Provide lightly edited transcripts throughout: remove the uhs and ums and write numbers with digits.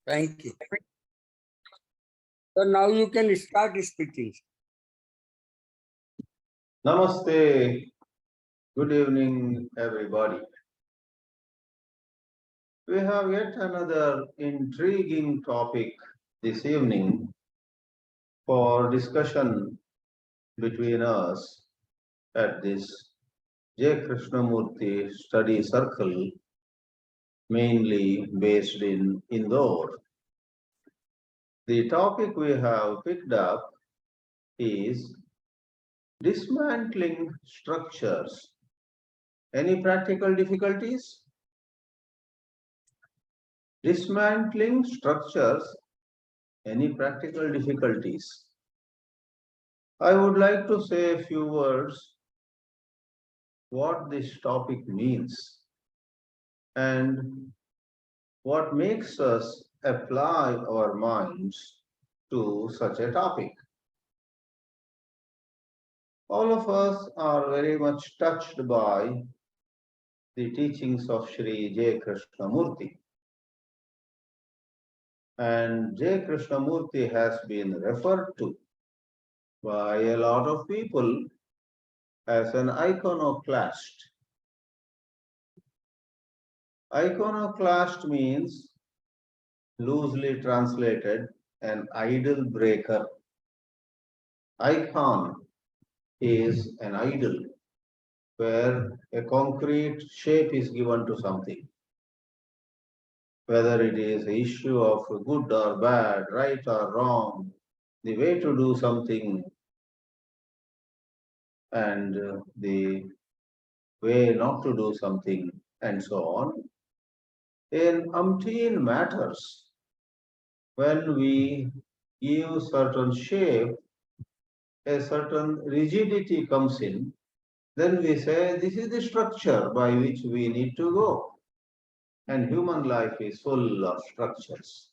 Thank you. So now you can start speaking. Namaste. Good evening, everybody. We have yet another intriguing topic this evening for discussion between us at this J. Krishnamurti study circle, mainly based in Indore. The topic we have picked up is dismantling structures. Any practical difficulties? Dismantling structures. Any practical difficulties? I would like to say a few words what this topic means and what makes us apply our minds to such a topic. All of us are very much touched by the teachings of Sri J. Krishnamurti. And J. Krishnamurti has been referred to by a lot of people as an iconoclast. Iconoclast means, loosely translated, an idol breaker. Icon is an idol where a concrete shape is given to something. Whether it is an issue of good or bad, right or wrong, the way to do something and the way not to do something and so on. In umpteen matters, when we give certain shape, a certain rigidity comes in, then we say this is the structure by which we need to go. And human life is full of structures.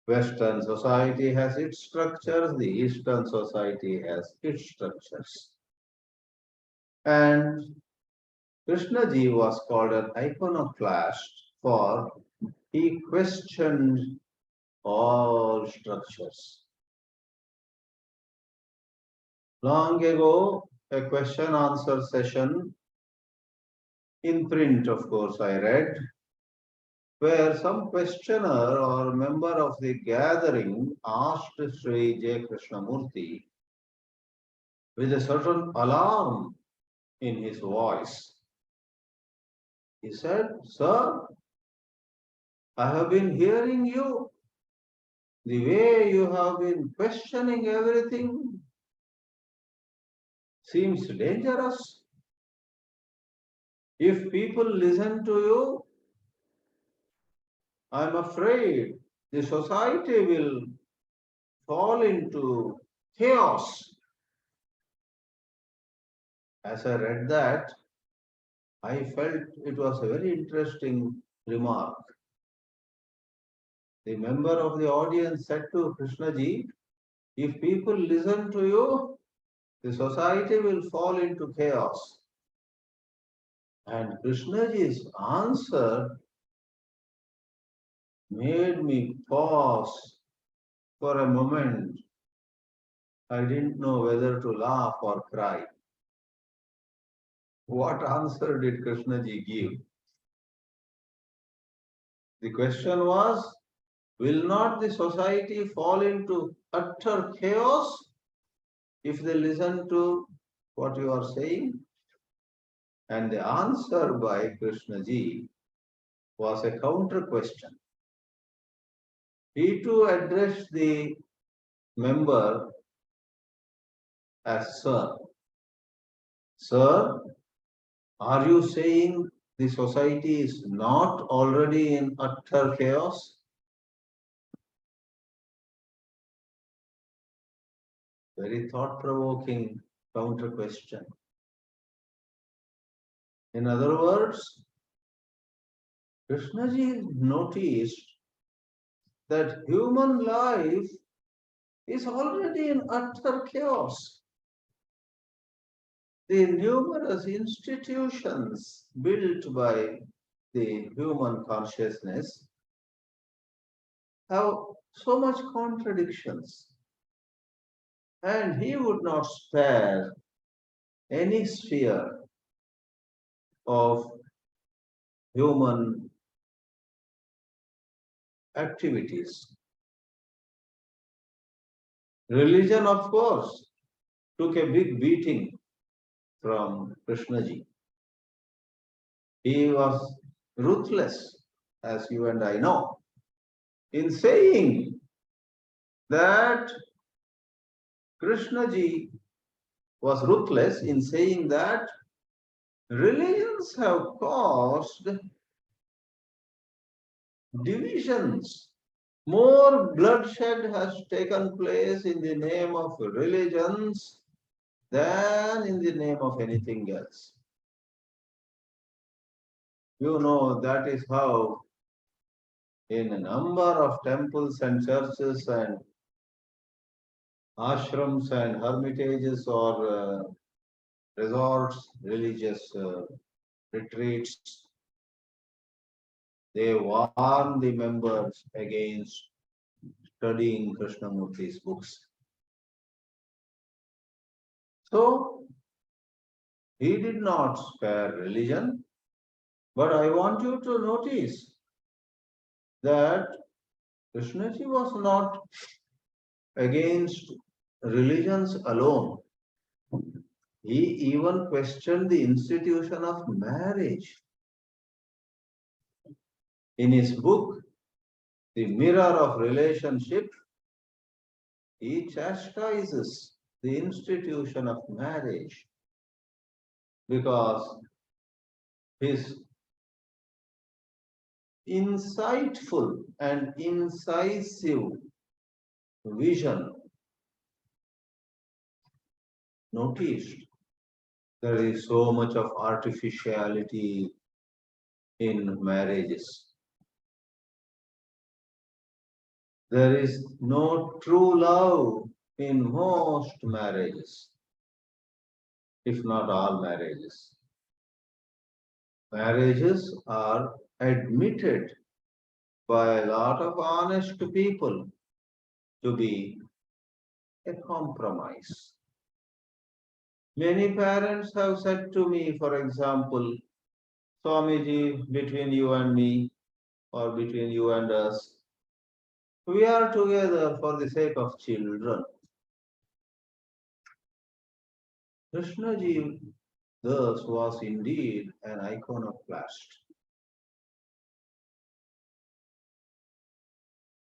Western society has its structures, the Eastern society has its structures. And Krishnaji was called an iconoclast for he questioned all structures. Long ago, a question answer session in print, of course, I read, where some questioner or member of the gathering asked Sri J. Krishnamurti with a certain alarm in his voice. He said, "Sir, I have been hearing you. The way you have been questioning everything seems dangerous. If people listen to you, I'm afraid the society will fall into chaos." As I read that, I felt it was a very interesting remark. The member of the audience said to Krishnaji, if people listen to you, the society will fall into chaos. And Krishnaji's answer made me pause for a moment. I didn't know whether to laugh or cry. What answer did Krishnaji give? The question was, will not the society fall into utter chaos if they listen to what you are saying? And the answer by Krishnaji was a counter question. He too addressed the member as Sir. Sir, are you saying the society is not already in utter chaos? Very thought-provoking counter question. In other words, Krishnaji noticed that human life is already in utter chaos. The numerous institutions built by the human consciousness have so much contradictions. And he would not spare any sphere of human activities. Religion, of course, took a big beating from Krishnaji. He was ruthless, as you and I know, in saying that Krishnaji was ruthless in saying that religions have caused divisions. More bloodshed has taken place in the name of religions than in the name of anything else. You know, that is how in a number of temples and churches and ashrams and hermitages or resorts, religious retreats, they warn the members against studying Krishnamurti's books. So, he did not spare religion, but I want you to notice that Krishnaji was not against religions alone. He even questioned the institution of marriage. In his book, The Mirror of Relationship, he chastises the institution of marriage because his insightful and incisive vision noticed there is so much of artificiality in marriages. There is no true love in most marriages, if not all marriages. Marriages are admitted by a lot of honest people to be a compromise. Many parents have said to me, for example, Swamiji, between you and me, or between you and us, we are together for the sake of children. Krishnaji thus was indeed an iconoclast.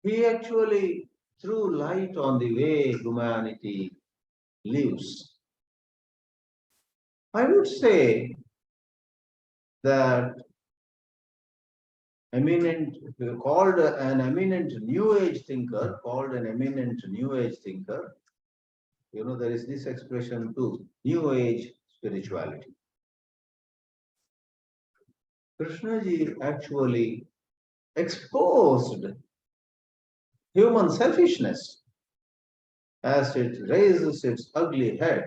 He actually threw light on the way humanity lives. I would say that eminent, called an eminent New Age thinker, you know, there is this expression too, New Age spirituality. Krishnaji actually exposed human selfishness as it raises its ugly head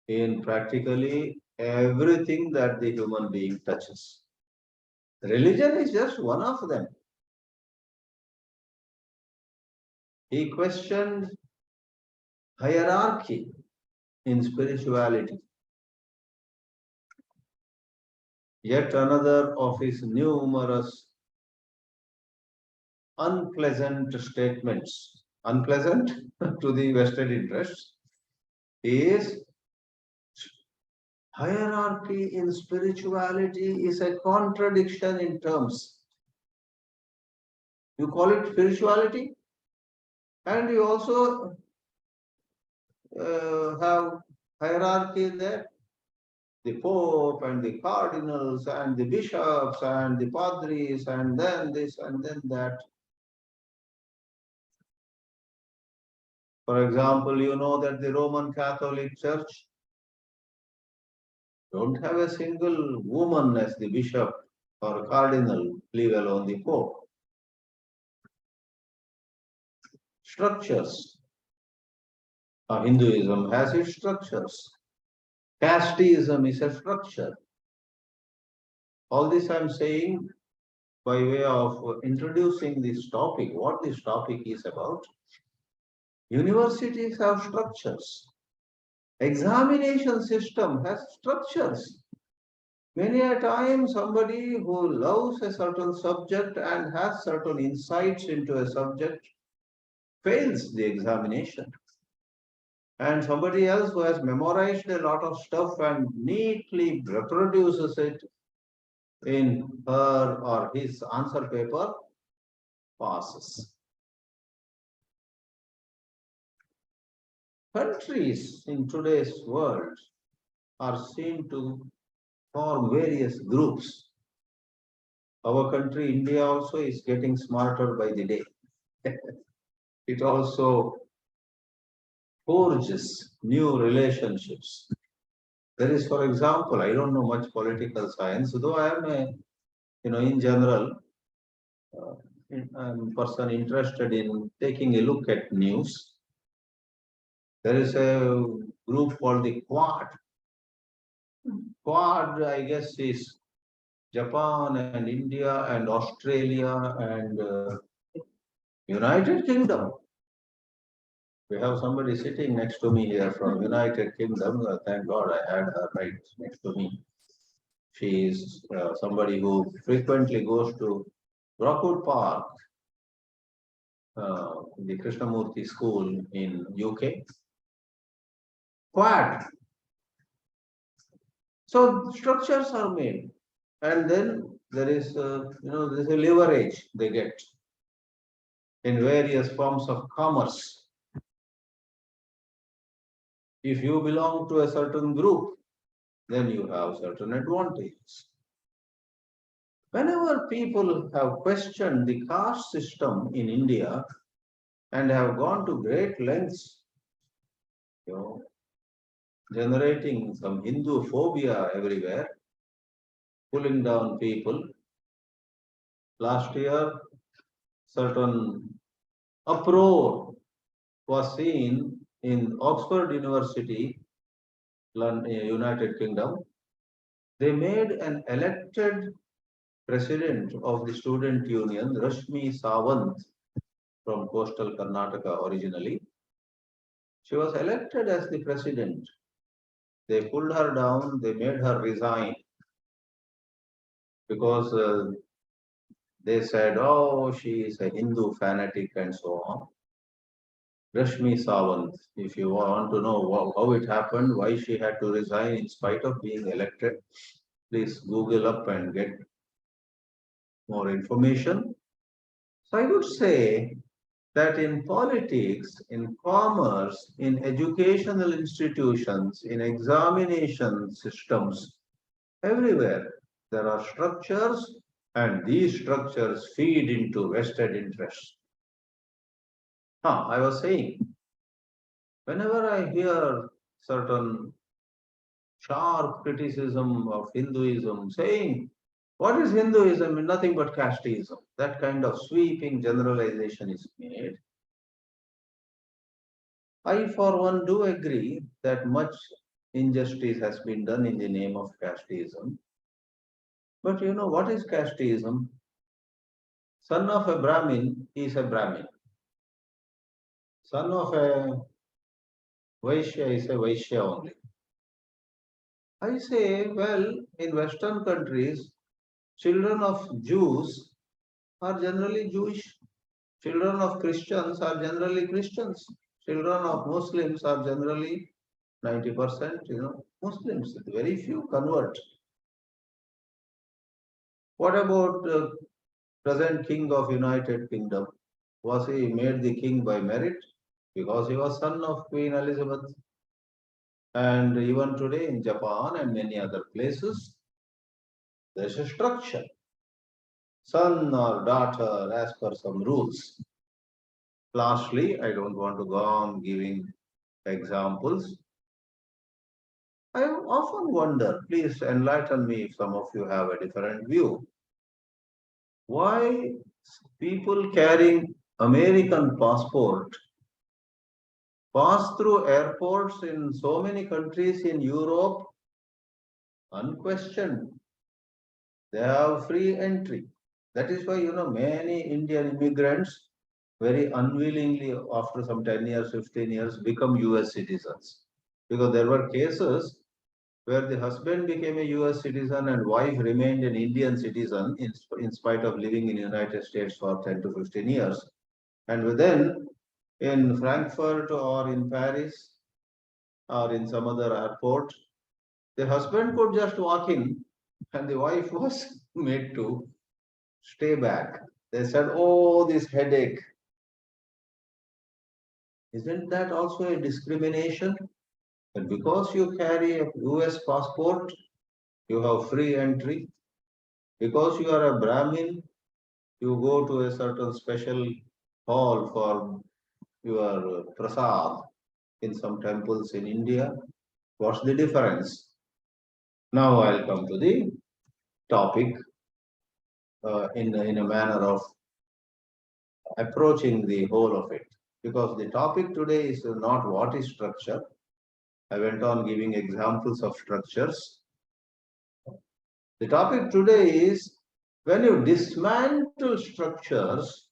in practically everything that the human being touches. Religion is just one of them. He questioned hierarchy in spirituality. Yet another of his numerous unpleasant statements, unpleasant to the vested interests, is hierarchy in spirituality is a contradiction in terms. You call it spirituality, and you also have hierarchy there. The Pope and the cardinals and the bishops and the padris and then this and then that. For example, you know that the Roman Catholic Church don't have a single woman as the bishop or cardinal, leave alone the Pope. Structures. Hinduism has its structures. Casteism is a structure. All this I'm saying by way of introducing this topic, what this topic is about. Universities have structures. Examination system has structures. Many a time somebody who loves a certain subject and has certain insights into a subject fails the examination. And somebody else who has memorized a lot of stuff and neatly reproduces it in her or his answer paper passes. Countries in today's world are seen to form various groups. Our country, India, also is getting smarter by the day. It also forges new relationships. There is, for example, I don't know much political science, though I am a, in general, uh, I'm a person interested in taking a look at news. There is a group called the Quad. Quad, I guess, is Japan and India and Australia and United Kingdom. We have somebody sitting next to me here from United Kingdom. Thank God I had her right next to me. She is somebody who frequently goes to Rockwood Park, the Krishnamurti School in UK. Quad. So structures are made, and then there is, there's a leverage they get in various forms of commerce. If you belong to a certain group, then you have certain advantages. Whenever people have questioned the caste system in India and have gone to great lengths, generating some Hindu phobia everywhere, pulling down people. Last year, certain uproar was seen in Oxford University, United Kingdom. They made an elected president of the student union, Rashmi Sawant, from coastal Karnataka originally. She was elected as the president. They pulled her down, they made her resign because they said, oh, she is a Hindu fanatic and so on. Rashmi Sawant, if you want to know how it happened, why she had to resign in spite of being elected, please Google up and get more information. So I would say that in politics, in commerce, in educational institutions, in examination systems, everywhere there are structures, and these structures feed into vested interests. I was saying, whenever I hear certain sharp criticism of Hinduism saying, what is Hinduism? Nothing but casteism. That kind of sweeping generalization is made. I, for one, do agree that much injustice has been done in the name of casteism. But you know, what is casteism? Son of a Brahmin is a Brahmin. Son of a Vaishya is a Vaishya only. I say, well, in Western countries, children of Jews are generally Jewish. Children of Christians are generally Christians. Children of Muslims are generally 90%, Muslims. Very few convert. What about present king of United Kingdom? Was he made the king by merit? Because he was son of Queen Elizabeth. And even today in Japan and many other places, there's a structure. Son or daughter as per some rules. Lastly, I don't want to go on giving examples. I often wonder, please enlighten me if some of you have a different view. Why people carrying American passport pass through airports in so many countries in Europe unquestioned? They have free entry. That is why, many Indian immigrants very unwillingly, after some 10 years, 15 years, become US citizens. Because there were cases where the husband became a US citizen and wife remained an Indian citizen in spite of living in United States for 10 to 15 years. And then in Frankfurt or in Paris or in some other airport, the husband could just walk in and the wife was made to stay back. They said, oh, this headache. Isn't that also a discrimination? That because you carry a US passport, you have free entry. Because you are a Brahmin, you go to a certain special hall for your prasad in some temples in India. What's the difference? Now I'll come to the topic in a manner of approaching the whole of it. Because the topic today is not what is structure. I went on giving examples of structures. The topic today is when you dismantle structures,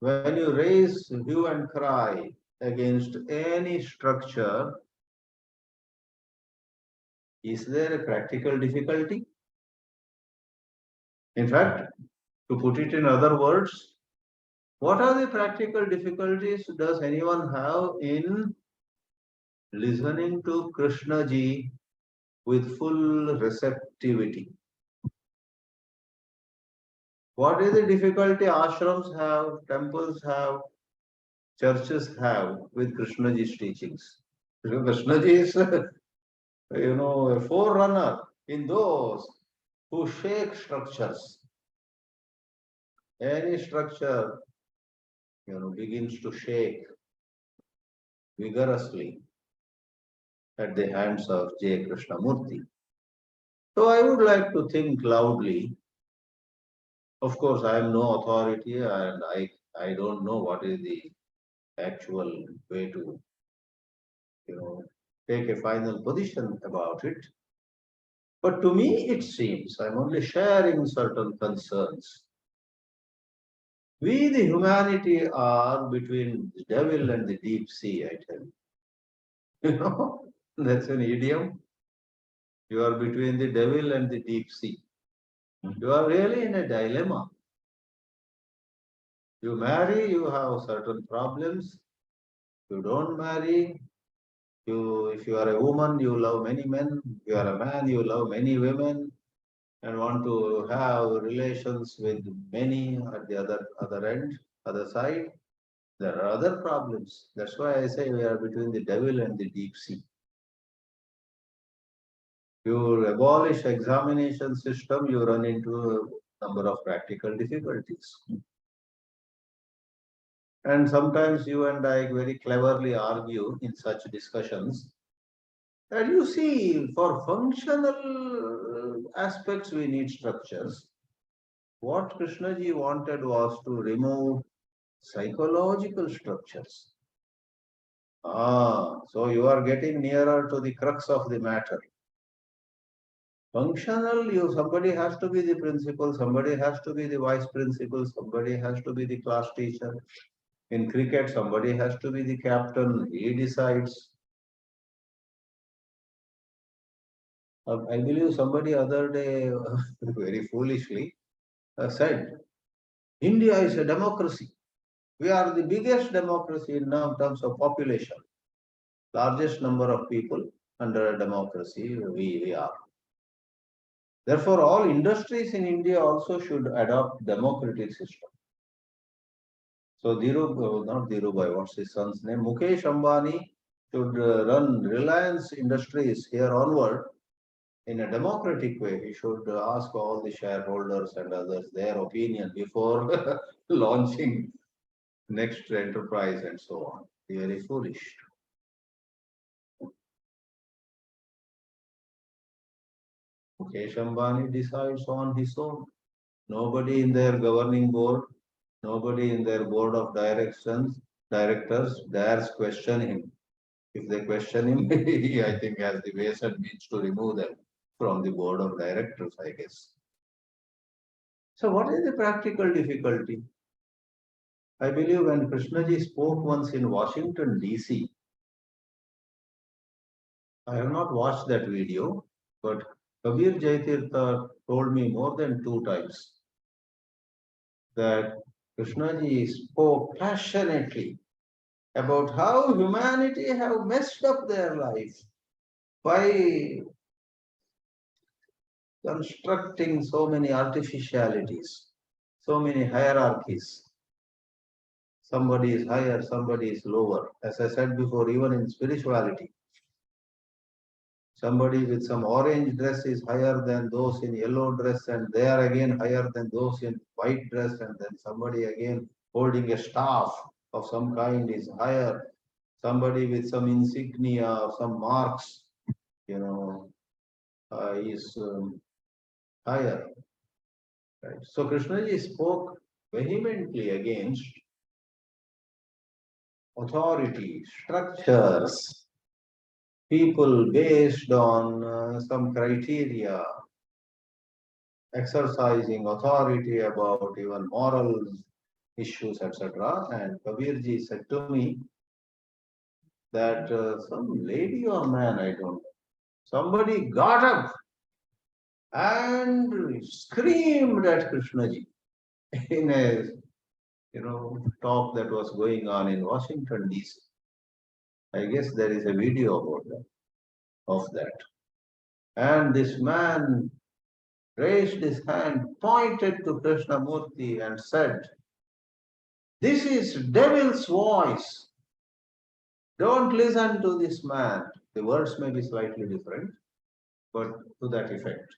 when you raise hue and cry against any structure, is there a practical difficulty? In fact, to put it in other words, what are the practical difficulties does anyone have in listening to Krishna ji with full receptivity? What is the difficulty ashrams have, temples have, churches have with Krishna ji's teachings? Krishna ji is, a forerunner in those who shake structures. Any structure, begins to shake vigorously at the hands of J. Krishnamurti. So I would like to think loudly. Of course, I am no authority and I don't know what is the actual way to, take a final position about it. But to me, it seems I'm only sharing certain concerns. We, the humanity, are between the devil and the deep sea, I tell you. That's an idiom. You are between the devil and the deep sea. You are really in a dilemma. You marry, you have certain problems. You don't marry, if you are a woman, you love many men. If you are a man, you love many women and want to have relations with many at the other end, other side. There are other problems. That's why I say we are between the devil and the deep sea. You abolish examination system, you run into a number of practical difficulties. And sometimes you and I very cleverly argue in such discussions that you see for functional aspects we need structures. What Krishnaji wanted was to remove psychological structures. So you are getting nearer to the crux of the matter. Functional, somebody has to be the principal, somebody has to be the vice principal, somebody has to be the class teacher. In cricket, somebody has to be the captain, he decides. I believe somebody other day, very foolishly, said, India is a democracy. We are the biggest democracy in terms of population. Largest number of people under a democracy we are. Therefore, all industries in India also should adopt democratic system. So not Dhirubhai, what's his son's name? Mukesh Ambani should run Reliance Industries here onward in a democratic way. He should ask all the shareholders and others their opinion before launching next enterprise and so on. Very foolish. Mukesh Ambani decides on his own. Nobody in their governing board, nobody in their board of directors dares question him. If they question him, he, I think, has the ways and means to remove them from the board of directors, I guess. So what is the practical difficulty? I believe when Krishnaji spoke once in Washington, D.C., I have not watched that video, but Kabir Jaitirtha told me more than 2 times that Krishnaji spoke passionately about how humanity have messed up their life by constructing so many artificialities, so many hierarchies. Somebody is higher, somebody is lower. As I said before, even in spirituality, somebody with some orange dress is higher than those in yellow dress, and they are again higher than those in white dress, and then somebody again holding a staff of some kind is higher. Somebody with some insignia or some marks, you know, is higher. Right? So Krishnaji spoke vehemently against authority, structures, people based on some criteria, exercising authority about even moral issues, etc. And Kabirji said to me that some lady or man, I don't know, somebody got up and screamed at Krishnaji in a talk that was going on in Washington D.C. I guess there is a video about that, of that. And this man raised his hand, pointed to Krishnamurti and said, "This is devil's voice. Don't listen to this man." The words may be slightly different, but to that effect.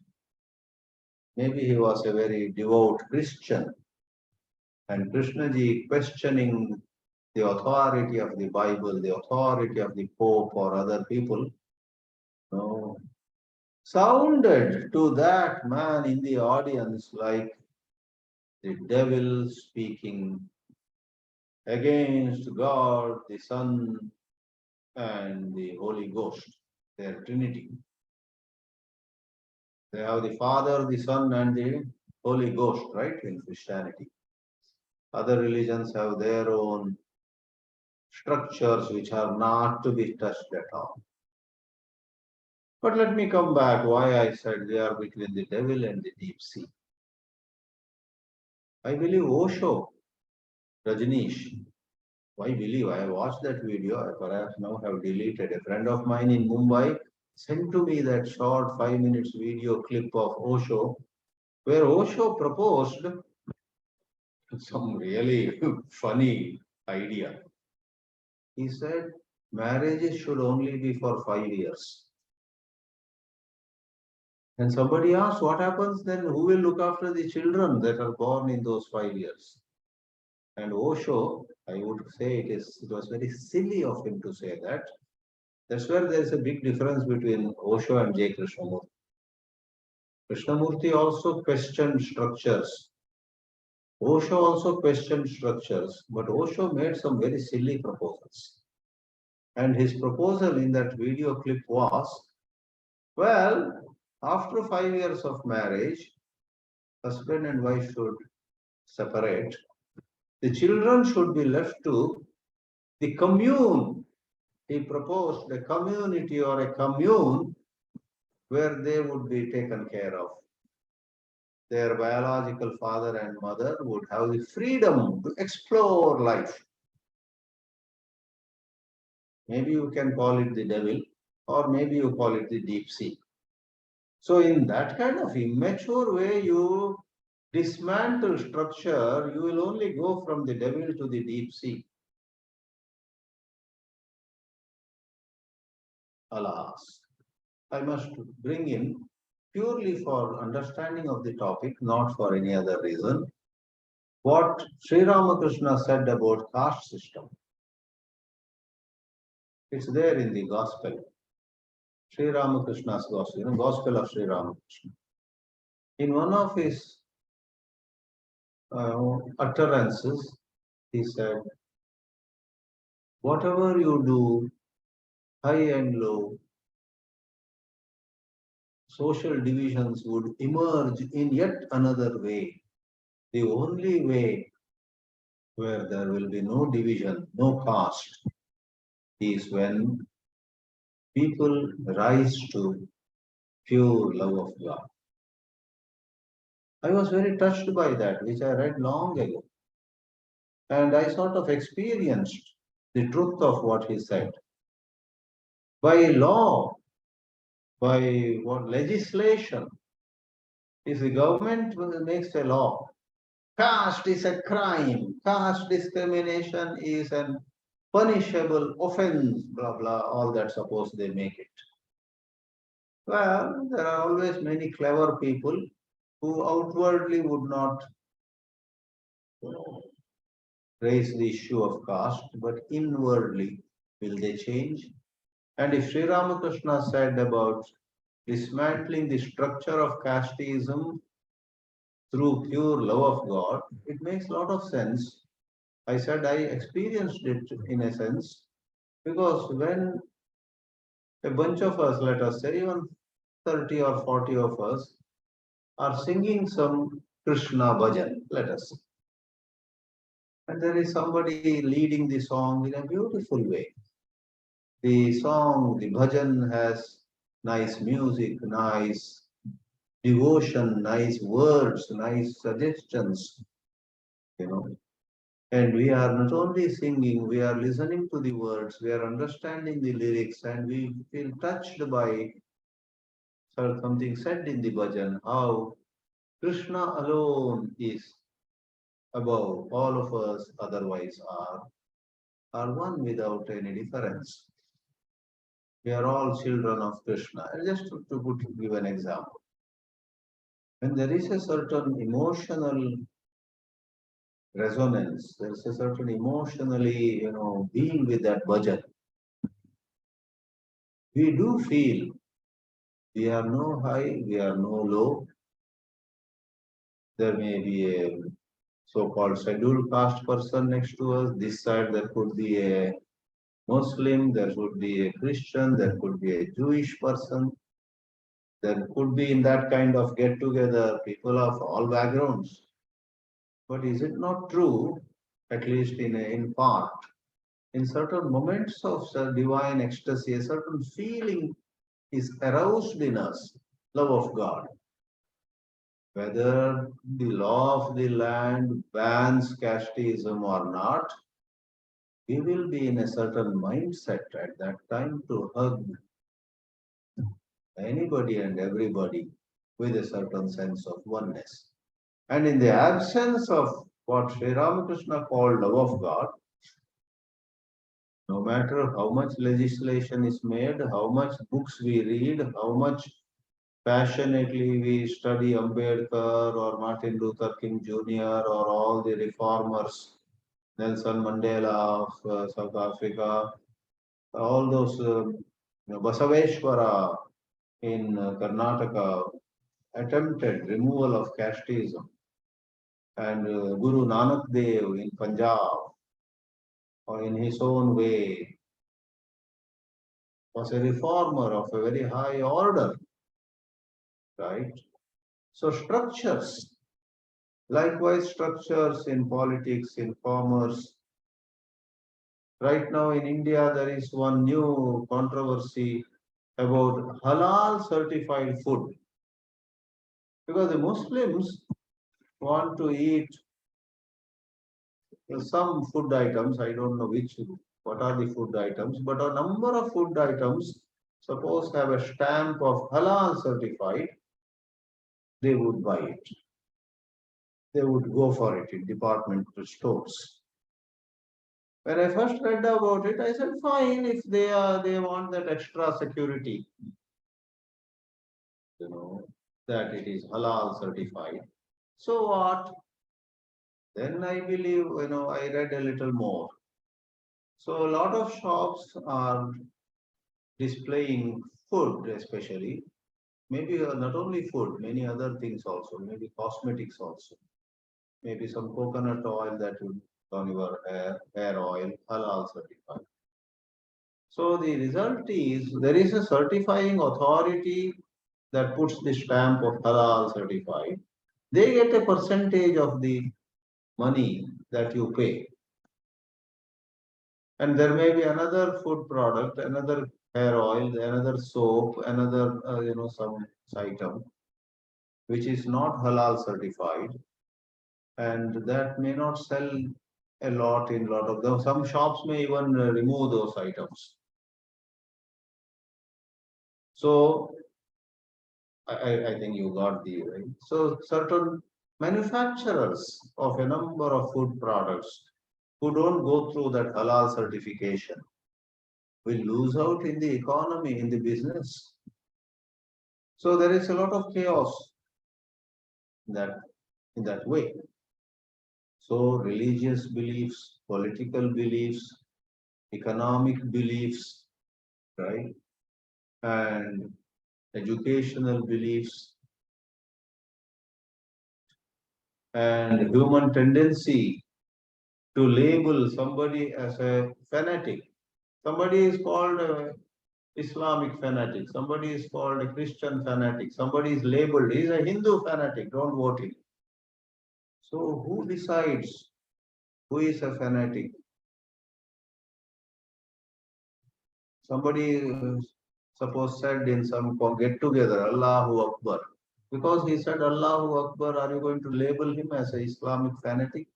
Maybe he was a very devout Christian, and Krishnaji questioning the authority of the Bible, the authority of the Pope or other people, no, sounded to that man in the audience like the devil speaking against God, the Son, and the Holy Ghost, their Trinity. They have the Father, the Son, and the Holy Ghost, right, in Christianity. Other religions have their own structures which are not to be touched at all. But let me come back why I said they are between the devil and the deep sea. I believe Osho, Rajneesh, I believe I have watched that video. I perhaps now have deleted. A friend of mine in Mumbai sent to me that short 5 minutes video clip of Osho, where Osho proposed some really funny idea. He said marriages should only be for 5 years. And somebody asked, what happens then? Who will look after the children that are born in those 5 years? And Osho, I would say it was very silly of him to say that. That's where there is a big difference between Osho and J. Krishnamurti. Krishnamurti also questioned structures. Osho also questioned structures, but Osho made some very silly proposals. And his proposal in that video clip was, well, after 5 years of marriage, husband and wife should separate. The children should be left to the commune. He proposed a community or a commune where they would be taken care of. Their biological father and mother would have the freedom to explore life. Maybe you can call it the devil, or maybe you call it the deep sea. So in that kind of immature way, you dismantle structure, you will only go from the devil to the deep sea. Alas, I must bring in purely for understanding of the topic, not for any other reason, what Sri Ramakrishna said about caste system. It's there in the gospel. Sri Ramakrishna's gospel, gospel of Sri Ramakrishna. In one of his utterances, he said, whatever you do, high and low, social divisions would emerge in yet another way. The only way where there will be no division, no caste, is when people rise to pure love of God. I was very touched by that, which I read long ago. And I sort of experienced the truth of what he said. By law, by what legislation, if the government makes a law, caste is a crime, caste discrimination is an punishable offense, blah blah, all that suppose they make it. Well, there are always many clever people who outwardly would not raise the issue of caste, but inwardly will they change? And if Sri Ramakrishna said about dismantling the structure of casteism through pure love of God, it makes a lot of sense. I said I experienced it in a sense because when a bunch of us, let us say even 30 or 40 of us, are singing some Krishna bhajan, let us say, and there is somebody leading the song in a beautiful way. The song, the bhajan has nice music, nice devotion, nice words, nice suggestions, you know. And we are not only singing, we are listening to the words, we are understanding the lyrics, and we feel touched by something said in the bhajan, how Krishna alone is above all of us, otherwise are one without any difference. We are all children of Krishna. And just to give an example, when there is a certain emotional resonance, there is a certain emotionally, being with that bhajan, we do feel we are no high, we are no low. There may be a so-called scheduled caste person next to us. This side there could be a Muslim, there could be a Christian, there could be a Jewish person. There could be in that kind of get together people of all backgrounds. But is it not true, at least in part, in certain moments of divine ecstasy, a certain feeling is aroused in us, love of God. Whether the law of the land bans casteism or not, we will be in a certain mindset at that time to hug anybody and everybody with a certain sense of oneness. And in the absence of what Sri Ramakrishna called love of God, no matter how much legislation is made, how much books we read, how much passionately we study Ambedkar or Martin Luther King Jr. or all the reformers, Nelson Mandela of South Africa, all those, Basaveshwara in Karnataka attempted removal of casteism, and Guru Nanak Dev in Punjab, or in his own way, was a reformer of a very high order, right? So structures, likewise structures in politics, in commerce. Right now in India, there is one new controversy about halal certified food. Because the Muslims want to eat some food items, I don't know what are the food items, but a number of food items, suppose have a stamp of halal certified, they would buy it. They would go for it in departmental stores. When I first read about it, I said, fine, if they want that extra security, that it is halal certified. So what? Then I believe, I read a little more. So a lot of shops are displaying food, especially, maybe not only food, many other things also, maybe cosmetics also, maybe some coconut oil that you put on your hair oil, halal certified. So the result is there is a certifying authority that puts the stamp of halal certified. they get a percentage of the money that you pay. And there may be another food product, another hair oil, another soap, another, some item, which is not halal certified. And that may not sell a lot in lot of them. Some shops may even remove those items. So I think you got the right. So certain manufacturers of a number of food products who don't go through that halal certification will lose out in the economy, in the business. So there is a lot of chaos in that way. So religious beliefs, political beliefs, economic beliefs, right? And educational beliefs and human tendency to label somebody as a fanatic. Somebody is called Islamic fanatic. Somebody is called a Christian fanatic. Somebody is labeled, he is a Hindu fanatic, don't vote him. So who decides who is a fanatic? Somebody suppose said in some get together, Allahu Akbar. Because he said Allahu Akbar, are you going to label him as a Islamic fanatic?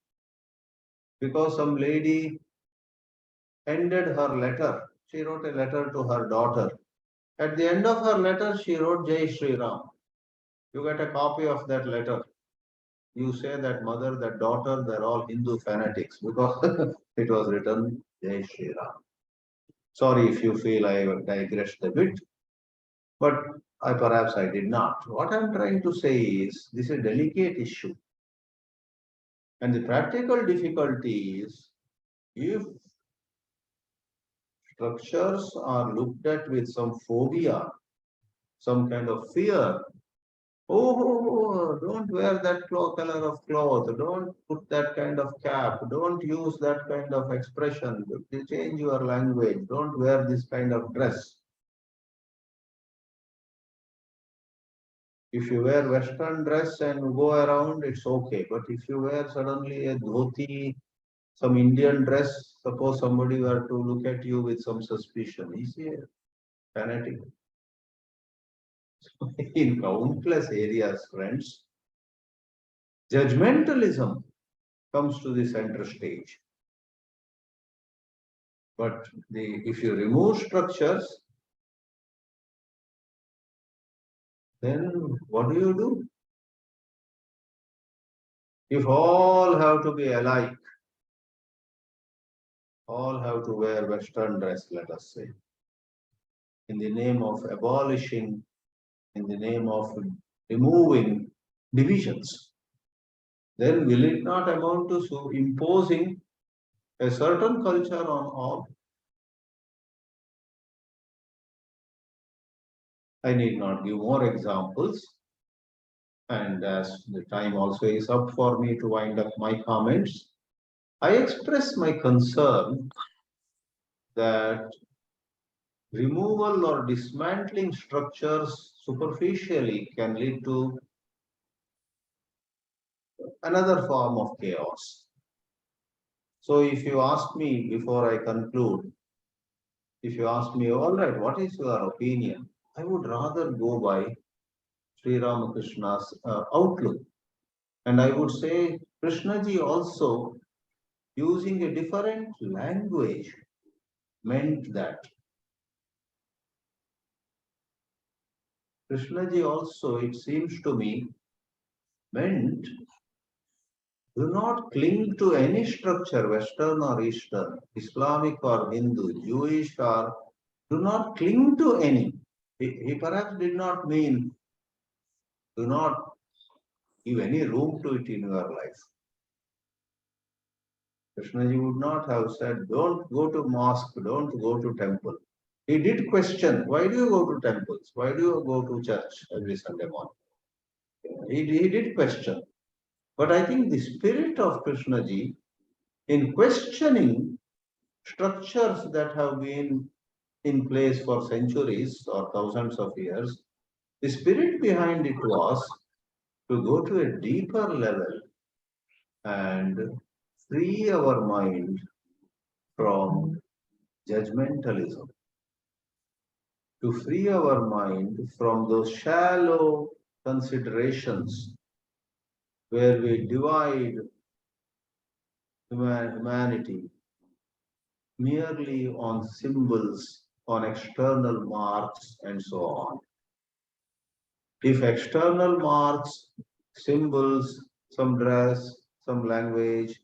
Because some lady ended her letter. She wrote a letter to her daughter. At the end of her letter, she wrote Jai Shri Ram. You get a copy of that letter. You say that mother, that daughter, they're all Hindu fanatics because it was written Jai Shri Ram. Sorry if you feel I digressed a bit, but perhaps I did not. What I'm trying to say is this is a delicate issue. And the practical difficulty is if structures are looked at with some phobia, some kind of fear. Oh, don't wear that color of cloth. Don't put that kind of cap. Don't use that kind of expression. Change your language. Don't wear this kind of dress. If you wear Western dress and go around, it's okay. But if you wear suddenly a dhoti, some Indian dress, suppose somebody were to look at you with some suspicion, is he a fanatic? In countless areas, friends, judgmentalism comes to the center stage. But if you remove structures, then what do? If all have to be alike, all have to wear Western dress, let us say, in the name of abolishing, in the name of removing divisions, then will it not amount to imposing a certain culture on all? I need not give more examples. And as the time also is up for me to wind up my comments, I express my concern that removal or dismantling structures superficially can lead to another form of chaos. So if you ask me before I conclude, if you ask me, all right, what is your opinion? I would rather go by Sri Ramakrishna's outlook. And I would say Krishnaji also using a different language meant that. Krishnaji also, it seems to me, meant do not cling to any structure, Western or Eastern, Islamic or Hindu, Jewish or do not cling to any. He perhaps did not mean do not give any room to it in your life. Krishnaji would not have said, don't go to mosque, don't go to temple. He did question, why do you go to temples? Why do you go to church every Sunday morning? He did question. But I think the spirit of Krishnaji in questioning structures that have been in place for centuries or thousands of years, the spirit behind it was to go to a deeper level and free our mind from judgmentalism, to free our mind from those shallow considerations where we divide humanity merely on symbols, on external marks, and so on. If external marks, symbols, some dress, some language,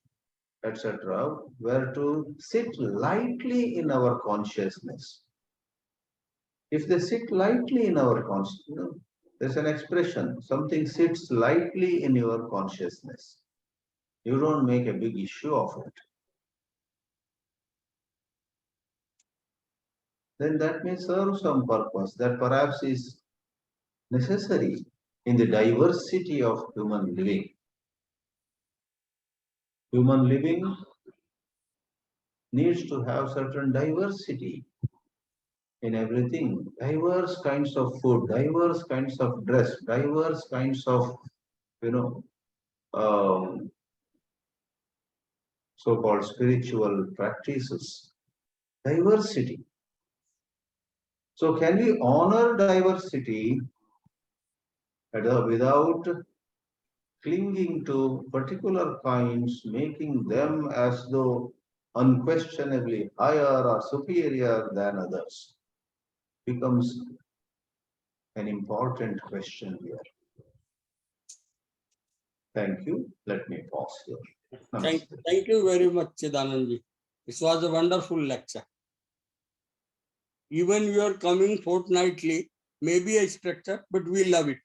etc., were to sit lightly in our consciousness, if they sit lightly in our consciousness, there's an expression, something sits lightly in your consciousness. You don't make a big issue of it. Then that may serve some purpose that perhaps is necessary in the diversity of human living. Human living needs to have certain diversity in everything. Diverse kinds of food, diverse kinds of dress, diverse kinds of, you know, so-called spiritual practices. Diversity. So can we honor diversity without clinging to particular kinds, making them as though unquestionably higher or superior than others? Becomes an important question here. Thank you. Let me pause here. Thank you very much, Chidanandji. This was a wonderful lecture. Even you are coming fortnightly, maybe a structure, but we love it.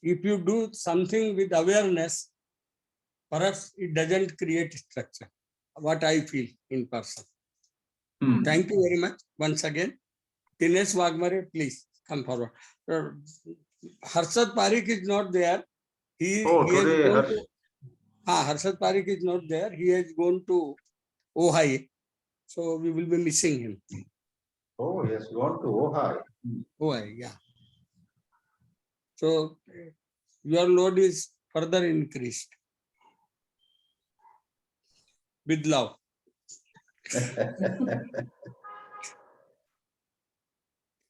If you do something with awareness, perhaps it doesn't create structure. What I feel in person. Thank you very much once again. Dinesh Waghmare, please come forward. Harshad Parikh is not there. Harshad Parikh is not there. He has gone to Ohio. So we will be missing him. Oh, he has gone to Ohio. Ohio, yeah. So your load is further increased. With love.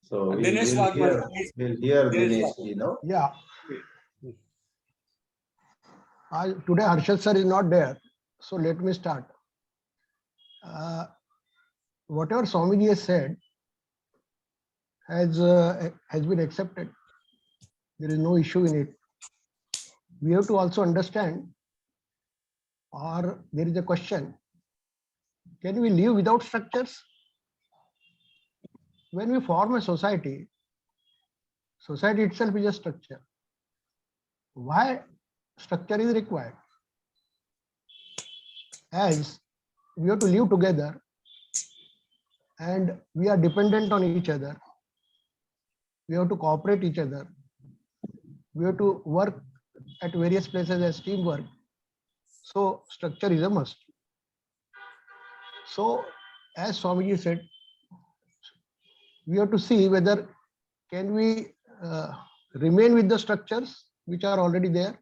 So we'll hear Dinesh, you know. Yeah. Today Harshad sir is not there. So let me start. Whatever Swamiji has said has been accepted. There is no issue in it. We have to also understand, or there is a question, can we live without structures? When we form a society, society itself is a structure. Why structure is required? As we have to live together and we are dependent on each other. We have to cooperate each other. We have to work at various places as teamwork. So structure is a must. So as Swamiji said, we have to see whether can we remain with the structures which are already there,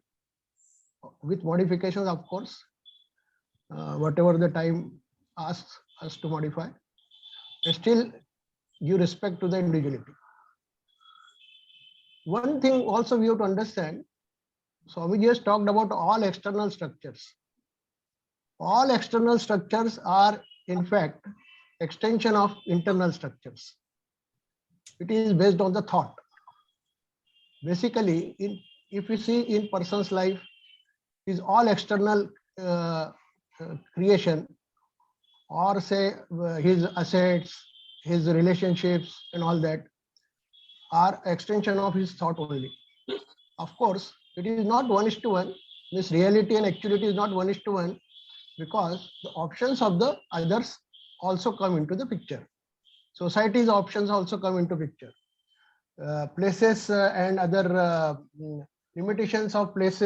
with modifications, of course, whatever the time asks us to modify, and still give respect to the individuality. One thing also we have to understand, Swamiji has talked about all external structures. All external structures are in fact extension of internal structures. It is based on the thought. Basically, if you see in person's life, is all external creation, or say his assets, his relationships and all that are extension of his thought only. Of course, it is not 1:1. This reality and actuality is not 1:1, because the options of the others also come into the picture. Society's options also come into picture. Places and other limitations of place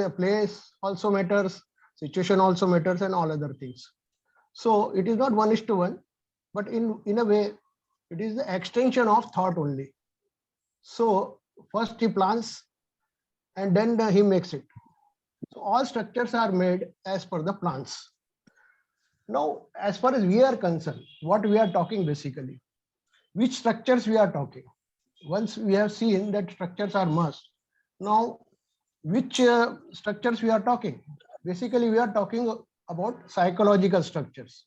also matters, situation also matters, and all other things. So it is not 1:1, but in a way, it is the extension of thought only. So first he plans and then he makes it. So all structures are made as per the plans. Now, as far as we are concerned, what we are talking basically, which structures we are talking. Once we have seen that structures are must, now which structures we are talking? Basically, we are talking about psychological structures.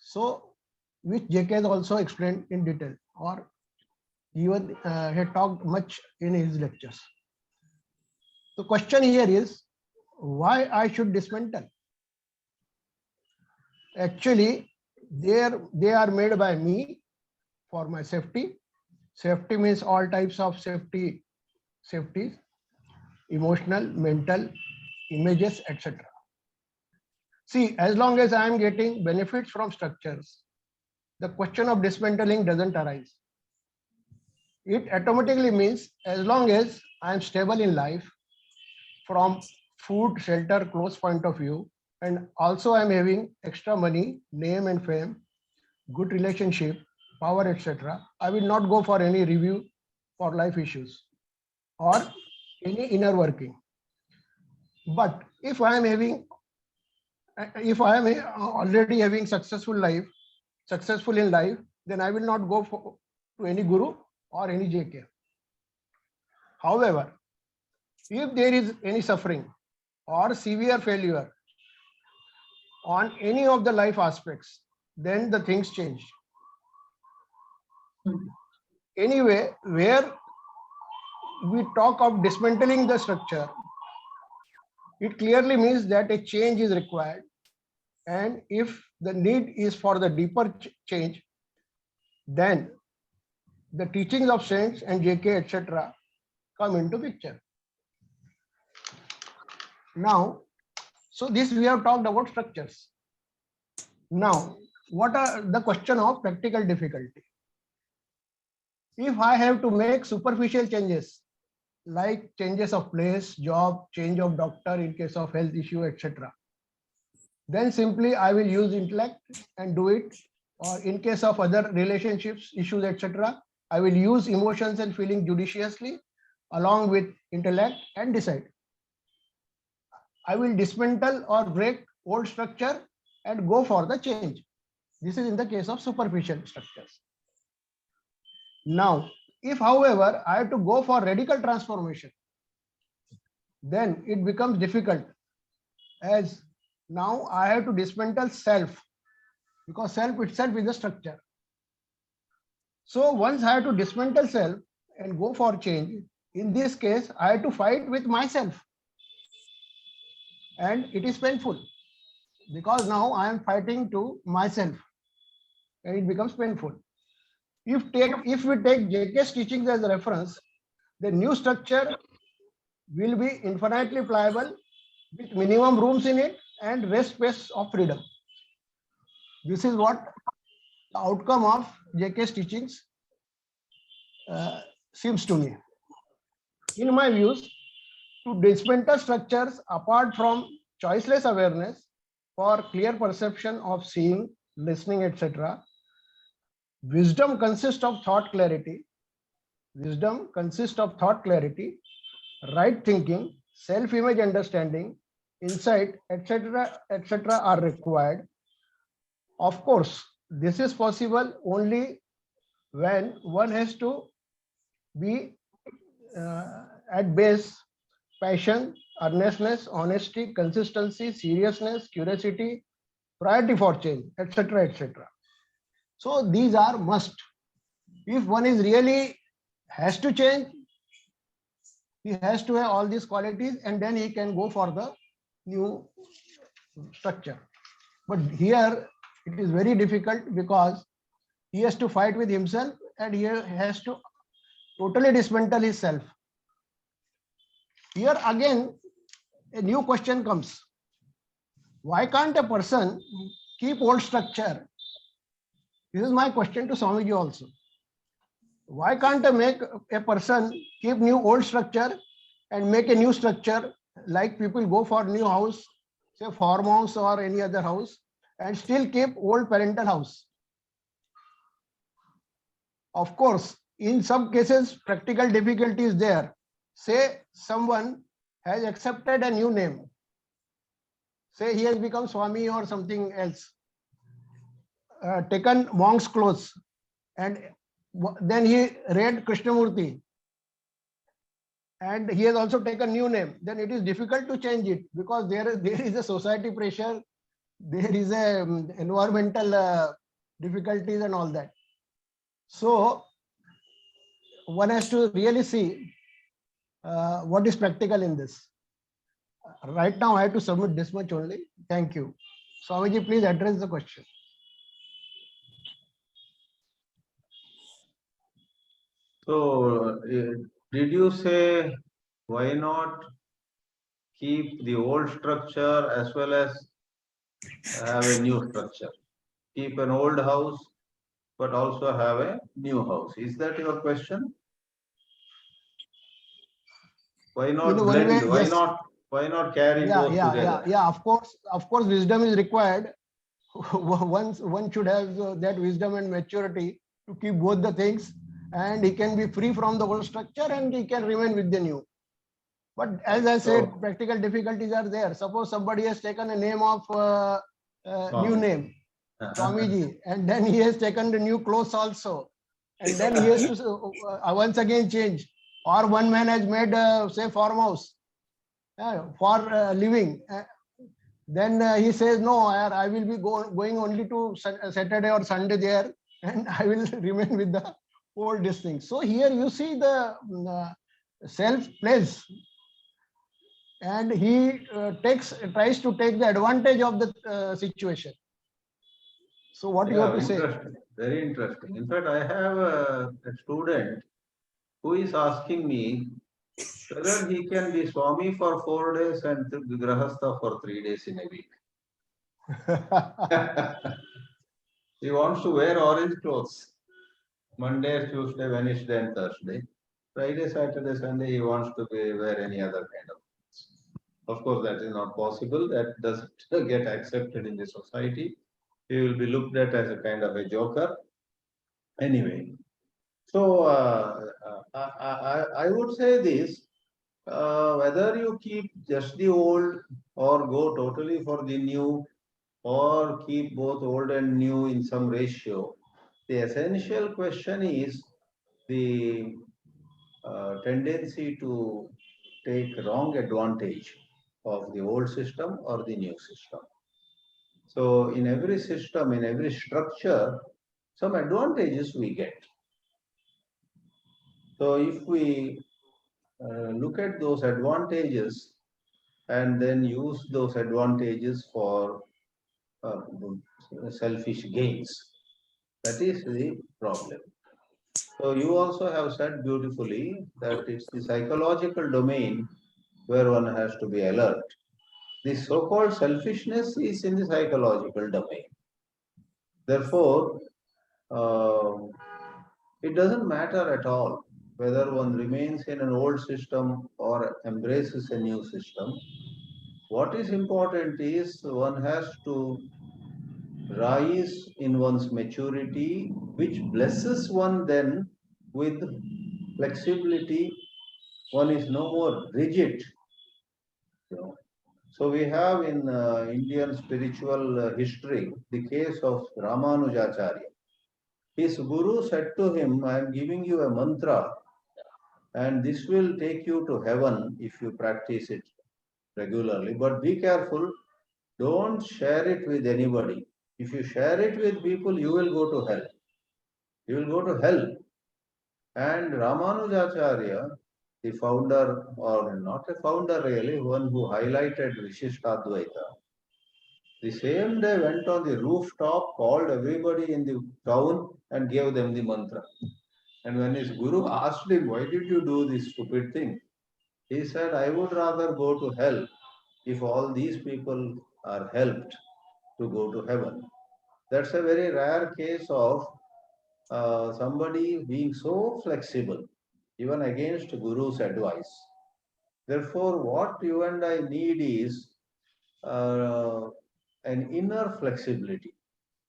So, which JK has also explained in detail, or even had talked much in his lectures. The question here is, why I should dismantle? Actually, they are made by me for my safety. Safety means all types of safety, emotional, mental, images, etc. See, as long as I am getting benefits from structures, the question of dismantling doesn't arise. It automatically means as long as I am stable in life from food, shelter, clothes point of view, and also I am having extra money, name and fame, good relationship, power, etc. I will not go for any review for life issues or any inner working. But if I am already having successful in life, then I will not go to any guru or any JK. However, if there is any suffering or severe failure on any of the life aspects, then the things change. Anyway, where we talk of dismantling the structure, it clearly means that a change is required. And if the need is for the deeper change, then the teachings of saints and JK, etc., come into picture. Now, so this we have talked about structures. Now, what are the question of practical difficulty? If I have to make superficial changes, like changes of place, job, change of doctor in case of health issue, etc., then simply I will use intellect and do it. Or in case of other relationships, issues, etc., I will use emotions and feeling judiciously along with intellect and decide. I will dismantle or break old structure and go for the change. This is in the case of superficial structures. Now, if however I have to go for radical transformation, then it becomes difficult, as now I have to dismantle self, because self itself is a structure. So once I have to dismantle self and go for change, in this case I have to fight with myself, and it is painful because now I am fighting to myself and it becomes painful. If we take JK's teachings as a reference, the new structure will be infinitely pliable with minimum rooms in it and rest space of freedom. This is what the outcome of JK's teachings seems to me. In my views, to dismantle structures apart from choiceless awareness for clear perception of seeing, listening, etc., wisdom consists of thought clarity. Wisdom consists of thought clarity, right thinking, self-image understanding, insight, etc., etc., are required. Of course, this is possible only when one has to be at base passion, earnestness, honesty, consistency, seriousness, curiosity, priority for change, etc., etc. So these are must. If one is really has to change, he has to have all these qualities, and then he can go for the new structure. But here it is very difficult because he has to fight with himself and he has to totally dismantle his self. Here again, a new question comes. Why can't a person keep old structure? This is my question to Swamiji also. Why can't a person keep new old structure and make a new structure, like people go for new house, say farmhouse or any other house, and still keep old parental house? Of course, in some cases, practical difficulty is there. Say someone has accepted a new name. Say he has become Swami or something else, taken monk's clothes, and then he read Krishnamurti, and he has also taken new name. Then it is difficult to change it because there is a society pressure, there is a environmental difficulties and all that. So one has to really see what is practical in this. Right now, I have to submit this much only. Thank you. Swamiji, please address the question. So, did you say why not keep the old structure as well as have a new structure? Keep an old house, but also have a new house. Is that your question? Why not In one way, blend? yes. Why not carry both together? Yeah. Of course, wisdom is required. One should have that wisdom and maturity to keep both the things, and he can be free from the old structure and he can remain with the new. But as I said, practical difficulties are there. Suppose somebody has taken a name of new name, Swamiji, and then he has taken the new clothes also, and then he has to once again change. Or one man has made say farmhouse for living. Then he says, no, I will be going only to Saturday or Sunday there, and I will remain with the old thing. So here you see the self plays, and he tries to take the advantage of the situation. So what you have to say? Very interesting. In fact, I have a student who is asking me whether he can be Swami for 4 days and Grahastha for 3 days in a week. He wants to wear orange clothes. Monday, Tuesday, Wednesday, and Thursday. Friday, Saturday, Sunday, he wants to wear any other kind of clothes. Of course, that is not possible. That doesn't get accepted in the society. He will be looked at as a kind of a joker. Anyway, so I would say this, whether you keep just the old or go totally for the new or keep both old and new in some ratio, the essential question is the tendency to take wrong advantage of the old system or the new system. So in every system, in every structure, some advantages we get. So if we look at those advantages and then use those advantages for selfish gains, that is the problem. So you also have said beautifully that it's the psychological domain where one has to be alert. This so-called selfishness is in the psychological domain. Therefore, it doesn't matter at all whether one remains in an old system or embraces a new system. What is important is one has to rise in one's maturity, which blesses one then with flexibility. One is no more rigid. You know. So we have in Indian spiritual history the case of Ramanujacharya. His guru said to him, I am giving you a mantra and this will take you to heaven if you practice it regularly. But be careful, don't share it with anybody. If you share it with people, you will go to hell. You will go to hell. And Ramanujacharya, the founder, or not a founder really, one who highlighted Vishishtadvaita, the same day went on the rooftop, called everybody in the town and gave them the mantra. And when his guru asked him, why did you do this stupid thing? He said, I would rather go to hell if all these people are helped to go to heaven. That's a very rare case of somebody being so flexible, even against Guru's advice. Therefore, what you and I need is uh, an inner flexibility.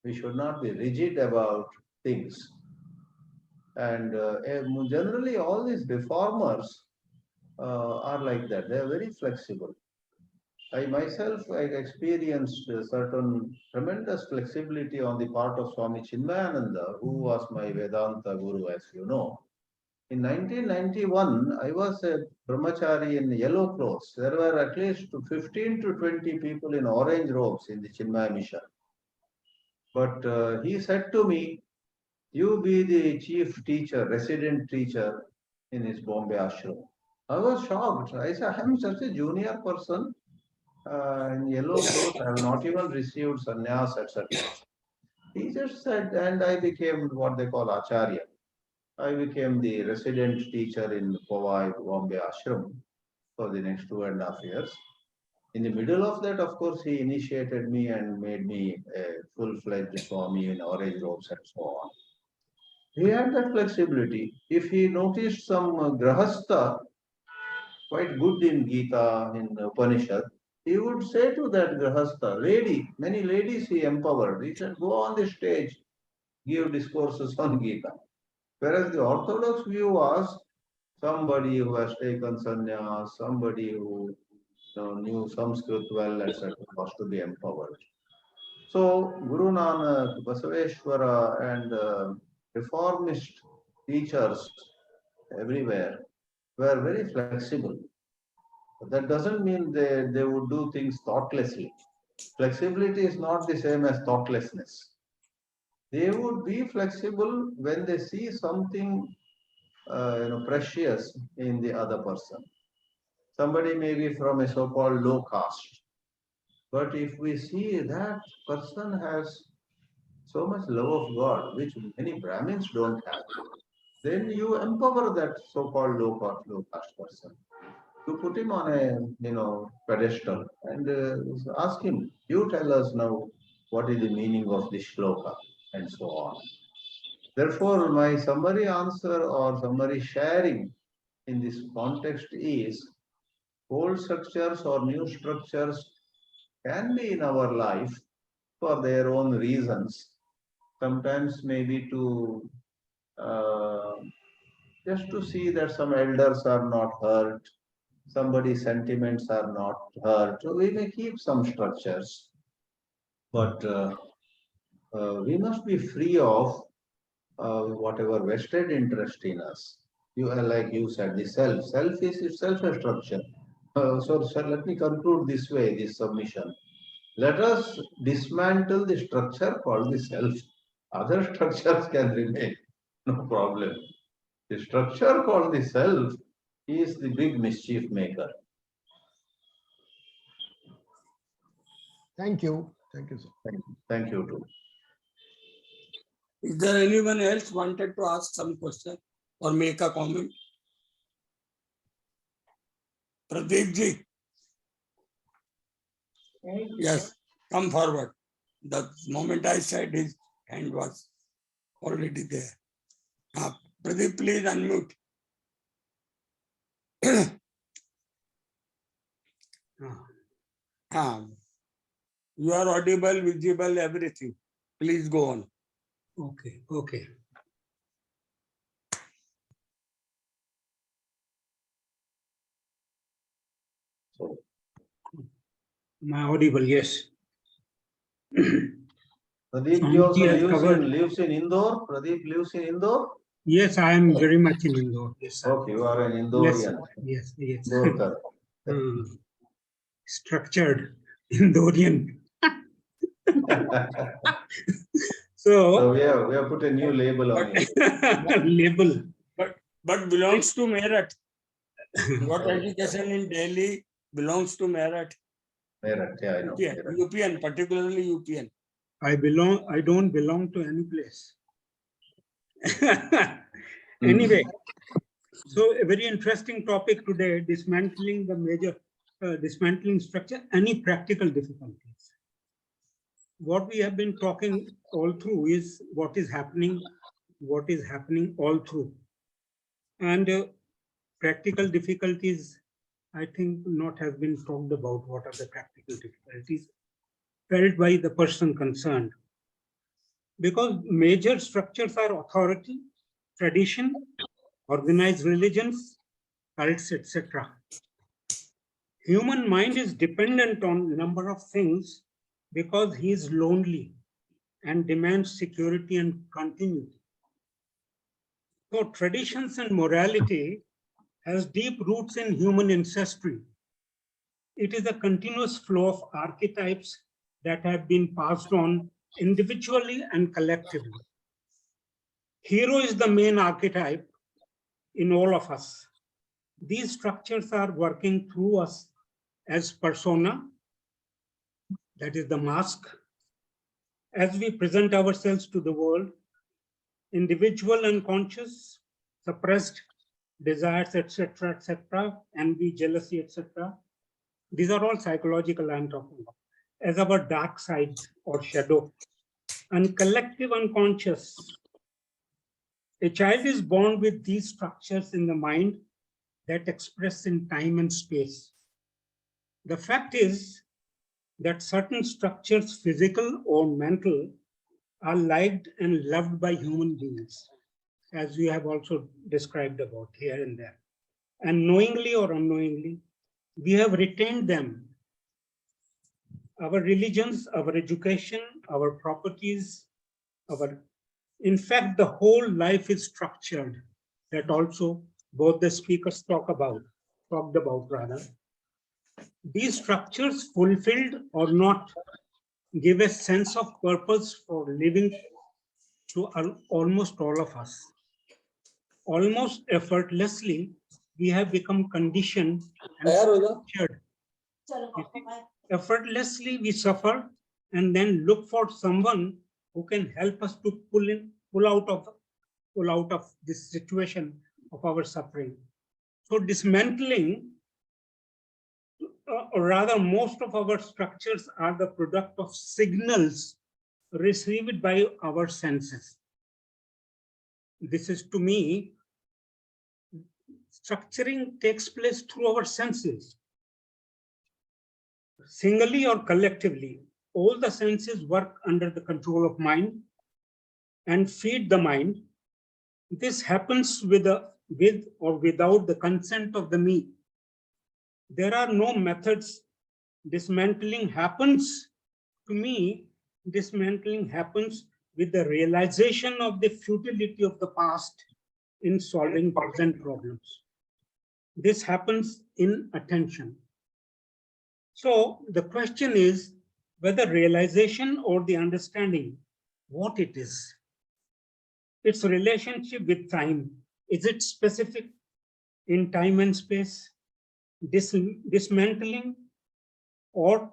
We should not be rigid about things. And generally, all these reformers are like that. They are very flexible. I myself, I experienced a certain tremendous flexibility on the part of Swami Chinmayananda, who was my Vedanta guru, as you know. In 1991, I was a brahmachari in yellow clothes. There were at least 15 to 20 people in orange robes in the Chinmaya mission. But he said to me, you be the chief teacher, resident teacher in his Bombay ashram. I was shocked. I said, I am such a junior person in yellow clothes. I have not even received sannyas, etc. He just said, and I became what they call acharya. I became the resident teacher in Powai, Bombay ashram for the next 2.5 years. In the middle of that, of course, he initiated me and made me a full-fledged Swami in orange robes and so on. He had that flexibility. If he noticed some grahastha, quite good in Gita, in Upanishad, he would say to that grahastha, lady, many ladies he empowered. He said, go on the stage, give discourses on Gita. Whereas the orthodox view was somebody who has taken sannyas, somebody who knew Sanskrit well, etc., was to be empowered. So Guru Nanak, Basaveshwara, and reformist teachers everywhere were very flexible. But that doesn't mean they would do things thoughtlessly. Flexibility is not the same as thoughtlessness. They would be flexible when they see something precious in the other person. Somebody may be from a so-called low caste, but if we see that person has so much love of God, which many Brahmins don't have, then you empower that so-called low caste person. You put him on a pedestal and ask him, you tell us now what is the meaning of this shloka and so on. Therefore, my summary answer or summary sharing in this context is old structures or new structures can be in our life for their own reasons. Sometimes maybe to uh, just to see that some elders are not hurt, somebody's sentiments are not hurt. So we may keep some structures, but we must be free of whatever vested interest in us. You are like you said, the self. Self is itself a structure. So let me conclude this way, this submission. Let us dismantle the structure called the self. Other structures can remain, no problem. The structure called the self is the big mischief maker. Thank you. Thank you, sir. Thank you too. Is there anyone else wanted to ask some question or make a comment? Pradeep ji. Yes, come forward. The moment I said his hand was already there. Pradeep, please unmute. You are audible, visible, everything. Please go on. Okay. So, am I audible? Yes. Pradeep also lives in Indore. Pradeep lives in Indore. Yes, I am very much in Indore. Yes, sir. Okay, you are an Indorian. Yes. Indore. Structured Indorian. So we have put a new label on it. Label. But belongs to Meerut. Got education in Delhi, belongs to Meerut. Meerut, yeah, I know. UPN, particularly UPN. I don't belong to any place. Anyway, so a very interesting topic today, dismantling the major dismantling structure, any practical difficulties. What we have been talking all through is what is happening all through. And practical difficulties, I think not have been talked about. What are the practical difficulties felt by the person concerned? Because major structures are authority, tradition, organized religions, cults, etc. Human mind is dependent on a number of things because he is lonely and demands security and continuity. So traditions and morality has deep roots in human ancestry. It is a continuous flow of archetypes that have been passed on individually and collectively. Hero is the main archetype in all of us. These structures are working through us as persona, that is the mask, as we present ourselves to the world, individual unconscious, suppressed desires, etc., envy, jealousy, etc. These are all psychological I'm talking about, as our dark side or shadow. And collective unconscious. A child is born with these structures in the mind that express in time and space. The fact is that certain structures, physical or mental, are liked and loved by human beings, as we have also described about here and there. And knowingly or unknowingly, we have retained them. Our religions, our education, our properties, in fact, the whole life is structured. That also both the speakers talked about. These structures, fulfilled or not, give a sense of purpose for living to almost all of us. Almost effortlessly, we have become conditioned and structured. Effortlessly, we suffer and then look for someone who can help us to pull out of this situation of our suffering. So dismantling, or rather most of our structures are the product of signals received by our senses. This is, to me, structuring takes place through our senses. Singly or collectively, all the senses work under the control of mind and feed the mind. This happens with or without the consent of the me. There are no methods. Dismantling happens, to me, dismantling happens with the realization of the futility of the past in solving present problems. This happens in attention. So the question is whether realization or the understanding what it is. Its relationship with time. Is it specific in time and space? Dismantling or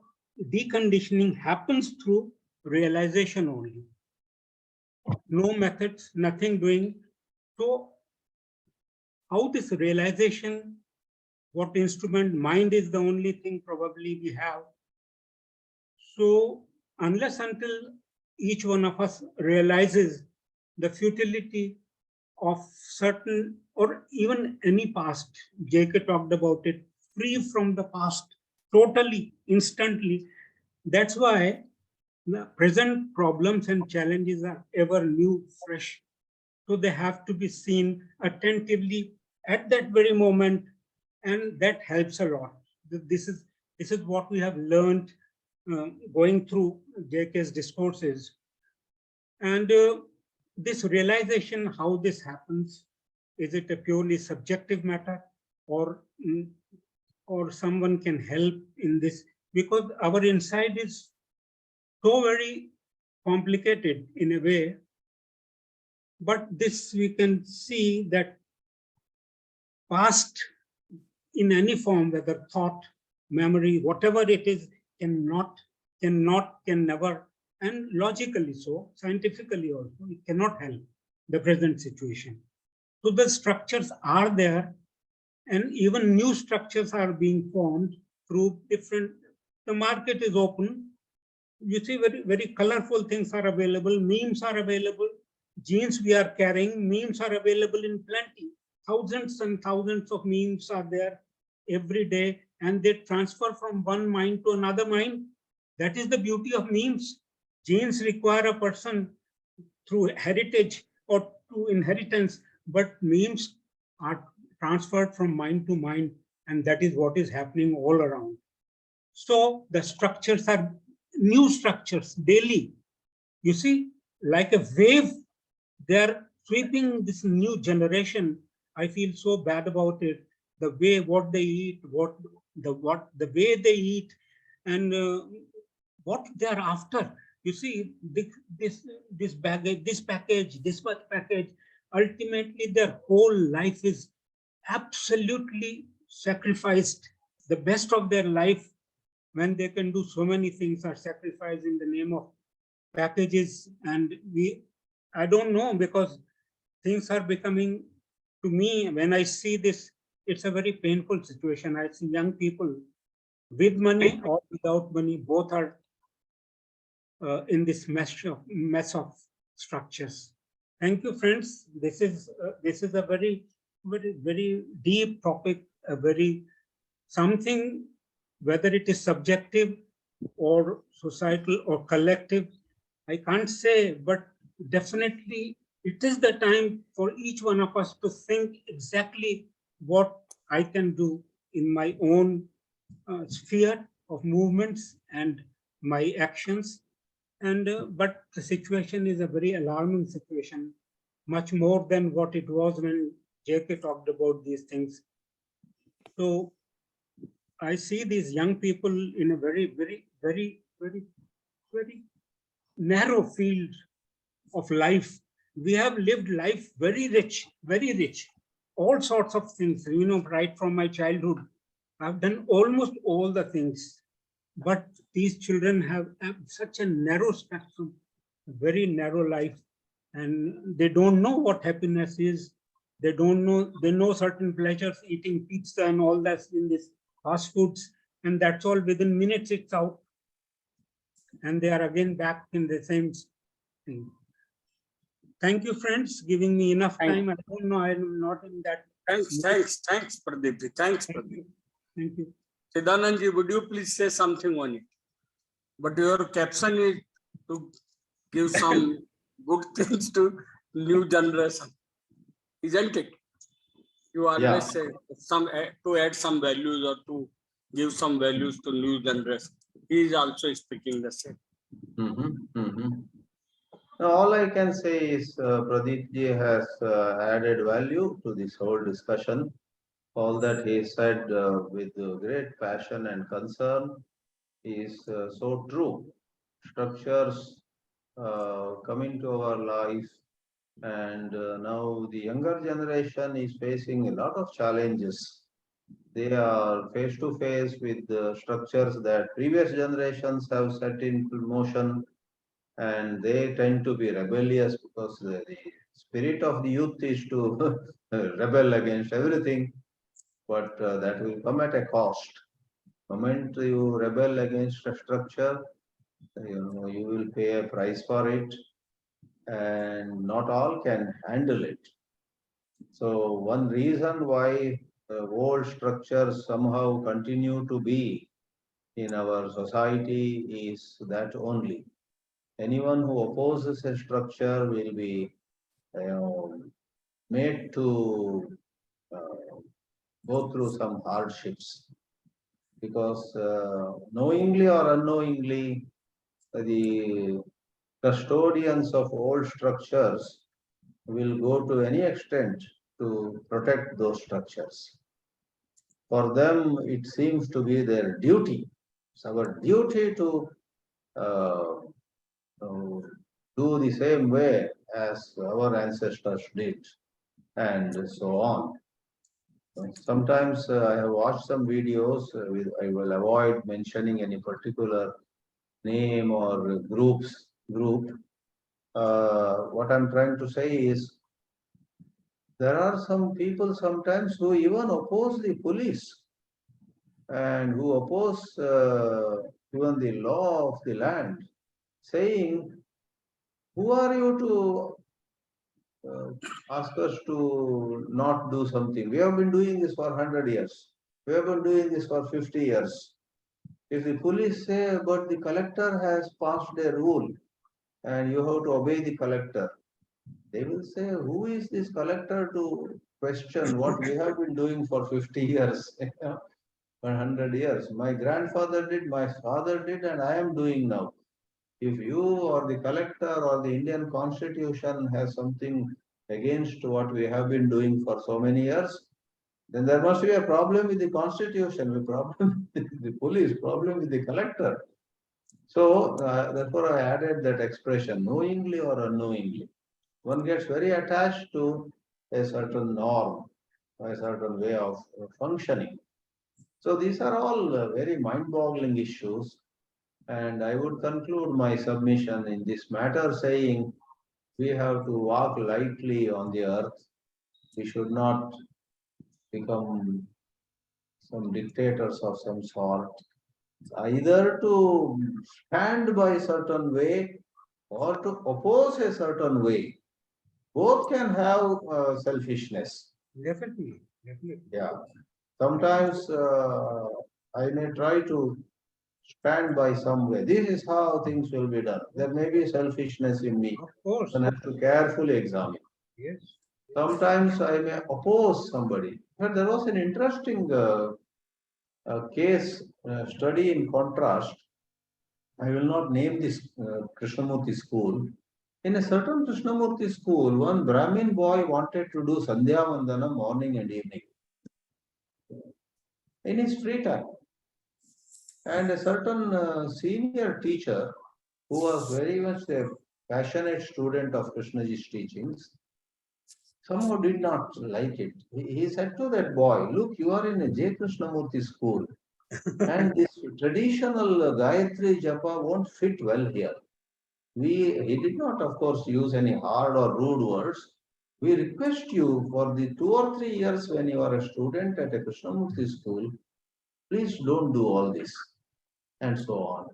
deconditioning happens through realization only. No methods, nothing doing. So how this realization, what instrument, mind is the only thing probably we have. So unless until each one of us realizes the futility of certain or even any past, JK talked about it, free from the past, totally, instantly. That's why the present problems and challenges are ever new, fresh. So they have to be seen attentively at that very moment, and that helps a lot. This is what we have learned going through JK's discourses. And this realization, how this happens, is it a purely subjective matter, or someone can help in this? Because our inside is so very complicated in a way, but this we can see that past in any form, whether thought, memory, whatever it is, can never, and logically so, scientifically also, it cannot help the present situation. So the structures are there, and even new structures are being formed through different, the market is open. You see, very, very colorful things are available, memes are available, jeans we are carrying, memes are available in plenty. Thousands and thousands of memes are there every day, and they transfer from one mind to another mind. That is the beauty of memes. Genes require a person through heritage or through inheritance but memes are transferred from mind to mind, and that is what is happening all around. So the structures are new structures daily. You see, like a wave, they're sweeping this new generation. I feel so bad about it. The way what they eat, the way they eat, and what they're after. You see, this baggage, this package, this much package. Ultimately, their whole life is absolutely sacrificed. The best of their life, when they can do so many things, are sacrificed in the name of packages. And I don't know, because things are becoming, to me, when I see this, it's a very painful situation. I see young people with money or without money, both are in this mess of structures. Thank you, friends. This is a very deep topic, a very something, whether it is subjective or societal or collective, I can't say, but definitely it is the time for each one of us to think exactly what I can do in my own sphere of movements and my actions. And but the situation is a very alarming situation, much more than what it was when JK talked about these things. So I see these young people in a very narrow field of life. We have lived life very rich, all sorts of things, right from my childhood. I've done almost all the things, but these children have such a narrow spectrum, a very narrow life, and they don't know what happiness is. They don't know, they know certain pleasures, eating pizza and all that in this fast foods, and that's all. Within minutes it's out, and they are again back in the same thing. Thank you, friends, giving me enough time. I don't know, I'm not in that. Thanks, Pradeep. Thanks, Pradeep. Thank you. Chidanandji, would you please say something on it? But your caption is to give some good things to new generation, isn't it? You always say to add some values or to give some values to new generation. He is also speaking the same. Now, all I can say is Pradeep ji has added value to this whole discussion. All that he said with great passion and concern is so true. Structures come into our life, and now the younger generation is facing a lot of challenges. They are face to face with the structures that previous generations have set into motion, and they tend to be rebellious because the spirit of the youth is to rebel against everything, but that will come at a cost. The moment you rebel against a structure, you will pay a price for it, and not all can handle it. So one reason why old structures somehow continue to be in our society is that only. Anyone who opposes a structure will be made to go through some hardships, because knowingly or unknowingly, the custodians of old structures will go to any extent to protect those structures. For them, it seems to be their duty. It's our duty to do the same way as our ancestors did, and so on. Sometimes I have watched some videos. I will avoid mentioning any particular name or group. What I'm trying to say is, there are some people sometimes who even oppose the police and who oppose even the law of the land, saying, who are you to ask us to not do something? We have been doing this for 100 years. We have been doing this for 50 years. If the police say, but the collector has passed a rule and you have to obey the collector, They will say, who is this collector to question what we have been doing for 50 years, 100 years? My grandfather did, my father did, and I am doing now. If you or the collector or the Indian constitution has something against what we have been doing for so many years, then there must be a problem with the constitution, a problem with the police, problem with the collector. So therefore I added that expression, knowingly or unknowingly. One gets very attached to a certain norm, a certain way of functioning. So these are all very mind-boggling issues. And I would conclude my submission in this matter saying we have to walk lightly on the earth. We should not become some dictators of some sort, either to stand by a certain way or to oppose a certain way. Both can have selfishness. Definitely, definitely. Yeah. Sometimes I may try to stand by some way. This is how things will be done. There may be selfishness in me. Of course. One has to carefully examine. Yes. Sometimes I may oppose somebody. But there was an interesting case study in contrast. I will not name this Krishnamurti school. In a certain Krishnamurti school, one Brahmin boy wanted to do Sandhya Vandana morning and evening in his free time. And a certain senior teacher who was very much a passionate student of Krishnaji's teachings somehow did not like it. He said to that boy, look, you are in a J. Krishnamurti school and this traditional Gayatri Japa won't fit well here. He did not, of course, use any hard or rude words. We request you for the 2 or 3 years when you are a student at a Krishnamurti school, please don't do all this, and so on.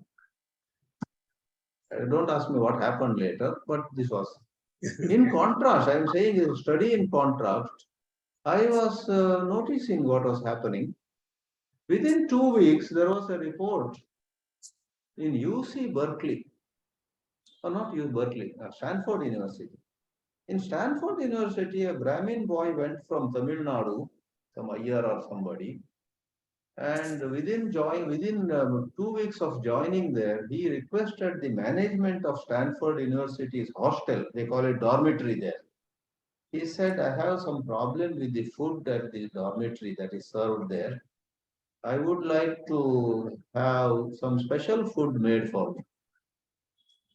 Don't ask me what happened later, but this was. In contrast, I am saying a study in contrast, I was noticing what was happening. Within 2 weeks, there was a report in UC Berkeley, or not UC Berkeley, Stanford University. In Stanford University, a Brahmin boy went from Tamil Nadu, some Iyer or somebody, and within 2 weeks of joining there, he requested the management of Stanford University's hostel, they call it dormitory there. He said, I have some problem with the food at the dormitory that is served there. I would like to have some special food made for me.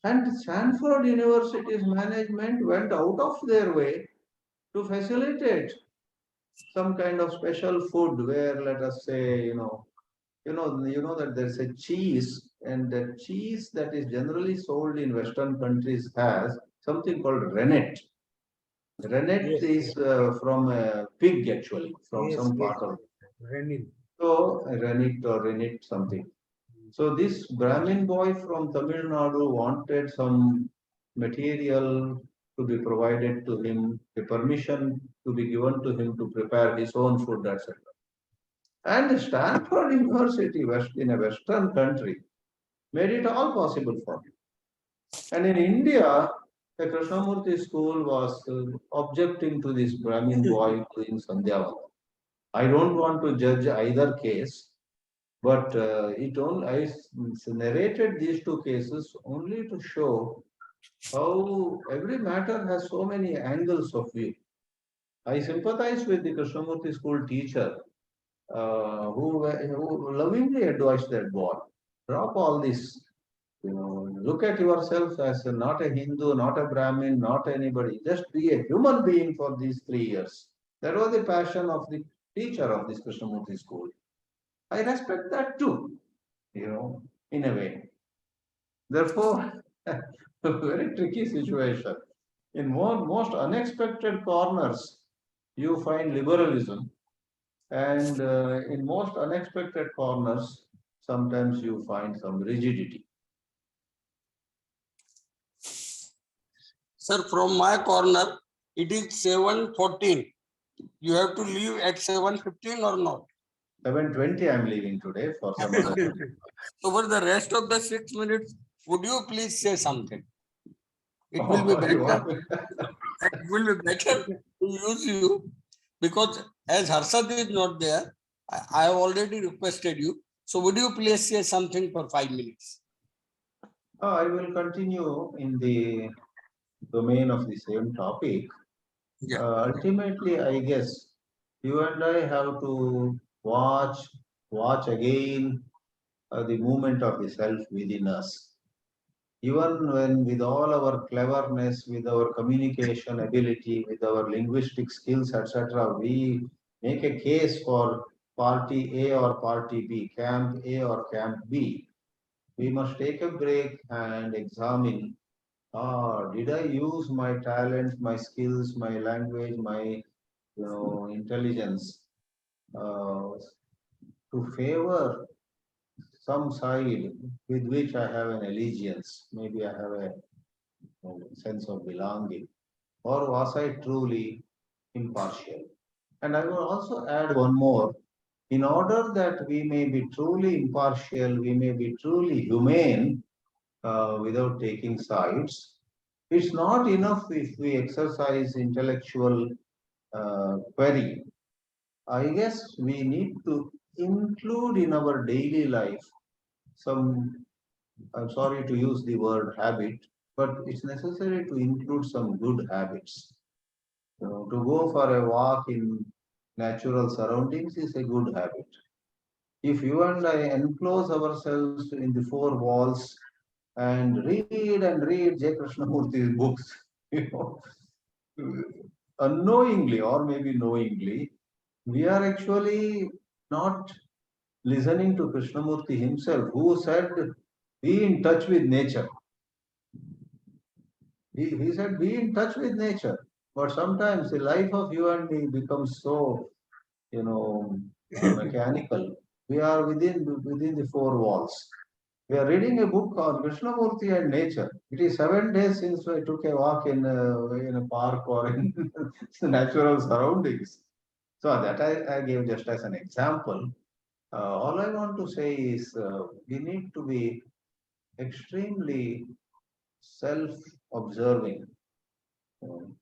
And Stanford University's management went out of their way to facilitate some kind of special food where, let us say, you know that there's a cheese, and the cheese that is generally sold in Western countries has something called rennet. Rennet Yes, is from a pig, actually, from some part of Rennet. So rennet or rennet something. So this Brahmin boy from Tamil Nadu wanted some material to be provided to him, the permission to be given to him to prepare his own food, etc. And Stanford University, in a Western country, made it all possible for him. And in India, the Krishnamurti school was objecting to this Brahmin boy doing Sandhya. I don't want to judge either case, but I narrated these two cases only to show how every matter has so many angles of view. I sympathize with the Krishnamurti school teacher who lovingly advised that boy, drop all this, look at yourself as not a Hindu, not a Brahmin, not anybody, just be a human being for these 3 years. That was the passion of the teacher of this Krishnamurti school. I respect that too, in a way. Therefore, a very tricky situation. In most unexpected corners, you find liberalism, and in most unexpected corners, sometimes you find some rigidity. Sir, from my corner, it is 7:14. You have to leave at 7:15 or not? 7:20 I'm leaving today for some other. So for the rest of the 6 minutes, would you please say something? It will be better. It will be better to use you, because as Harshad is not there, I have already requested you. So would you please say something for 5 minutes? I will continue in the domain of the same topic. Yeah. Ultimately, I guess you and I have to watch again the movement of the self within us. Even when with all our cleverness, with our communication ability, with our linguistic skills, etc., we make a case for party A or party B, camp A or camp B, we must take a break and examine, did I use my talent, my skills, my language, my intelligence uh, to favor some side with which I have an allegiance? Maybe I have a sense of belonging, or was I truly impartial? And I will also add one more. In order that we may be truly impartial, we may be truly humane without taking sides, it's not enough if we exercise intellectual query. I guess we need to include in our daily life some, I'm sorry to use the word habit, but it's necessary to include some good habits. To go for a walk in natural surroundings is a good habit. If you and I enclose ourselves in the four walls and read J. Krishnamurti's books, you know, unknowingly or maybe knowingly, we are actually not listening to Krishnamurti himself, who said, be in touch with nature. He said, be in touch with nature. But sometimes the life of you and me becomes so, mechanical. We are within the four walls. We are reading a book on Krishnamurti and nature. It is 7 days since I took a walk in a park or in natural surroundings. So that I gave just as an example. All I want to say is we need to be extremely self-observing.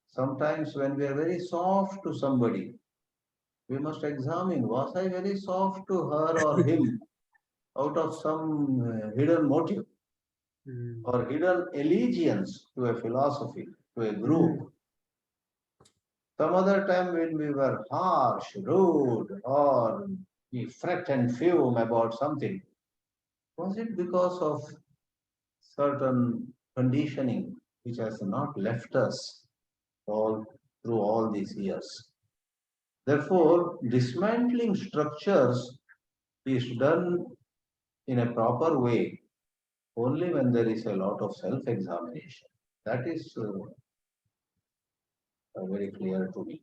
Sometimes when we are very soft to somebody, we must examine, was I very soft to her or him out of some hidden motive or hidden allegiance to a philosophy, to a group. Some other time when we were harsh, rude, or we fret and fume about something, was it because of certain conditioning which has not left us all through all these years? Therefore, dismantling structures is done in a proper way only when there is a lot of self-examination. That is very clear to me.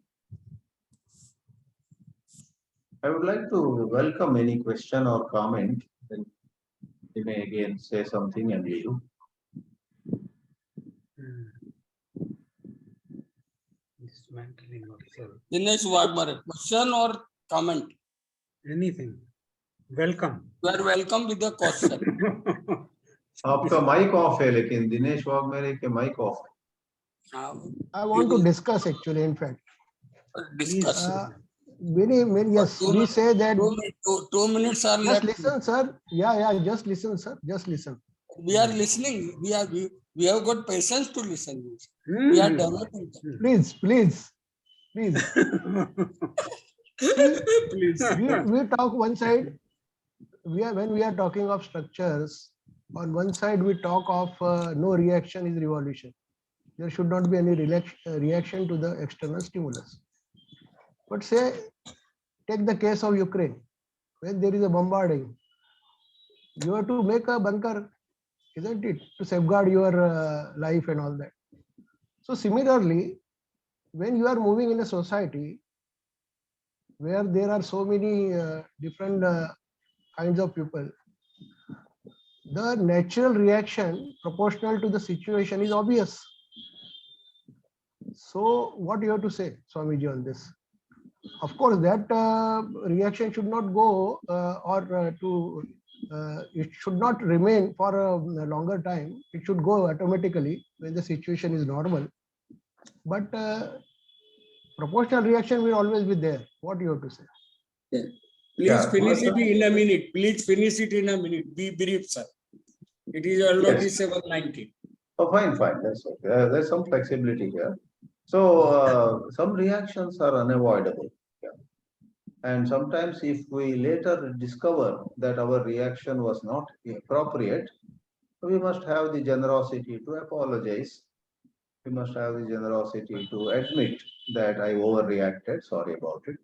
I would like to welcome any question or comment. Then you may again say something and leave. Dismantling of self. Dinesh Waghmare, question or comment? Anything. Welcome. You are welcome with the question. आपका mic off है लेकिन दिनेश वाघमेरे के mic off है. I want to discuss actually, in fact. Discuss. Yes, we say that. 2 minutes are Just left. listen, sir. Yeah, just listen, sir. Just listen. We are listening. We have got patience to listen. We are developing. Please. Please. We talk one side. When we are talking of structures, on one side we talk of no reaction is revolution. There should not be any reaction to the external stimulus. But say, take the case of Ukraine. When there is a bombarding, you have to make a bunker, isn't it, to safeguard your life and all that. So similarly, when you are moving in a society where there are so many different kinds of people, the natural reaction proportional to the situation is obvious. So what you have to say, Swamiji, on this? Of course, that reaction should not go it should not remain for a longer time. It should go automatically when the situation is normal. But proportional reaction will always be there. What do you have to say? Please Yeah, finish it Master. in a minute. Please finish it in a minute. Be brief, sir. It is already Yes. 7:19. Oh, fine. That's okay. There's some flexibility here. So some reactions are unavoidable. Yeah. And sometimes if we later discover that our reaction was not appropriate, we must have the generosity to apologize. We must have the generosity to admit that I overreacted, sorry about it,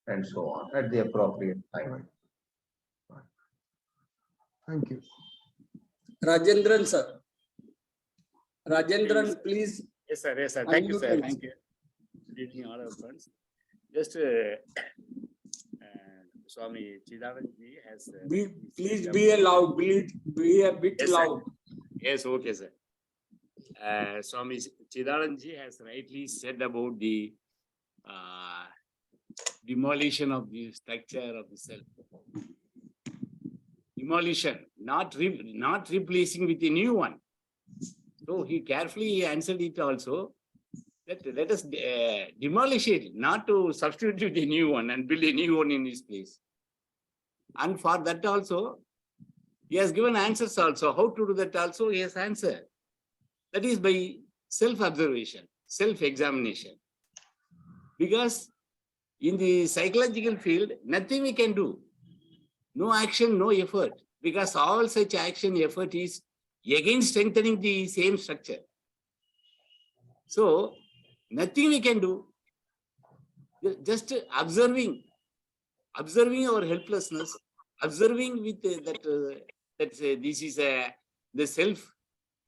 and so on at the appropriate time. Thank you. Rajendran, sir. Rajendran, please. Yes, sir. Yes, sir. Thank you, sir. Unmute. Thank you. Good evening, all of friends. Just Swami Chidanandji has. Please be loud. Please be a bit Yes, sir. loud. Yes, okay, sir. Swami Chidanandji has rightly said about the demolition of the structure of the self. Demolition, not replacing with a new one. So he carefully answered it also. That let us demolish it, not to substitute a new one and build a new one in its place. And for that also, he has given answers also. How to do that also, he has answered. That is by self-observation, self-examination. Because in the psychological field, nothing we can do. No action, no effort. Because all such action, effort is again strengthening the same structure. So, nothing we can do. Just observing our helplessness, observing with that this is the self,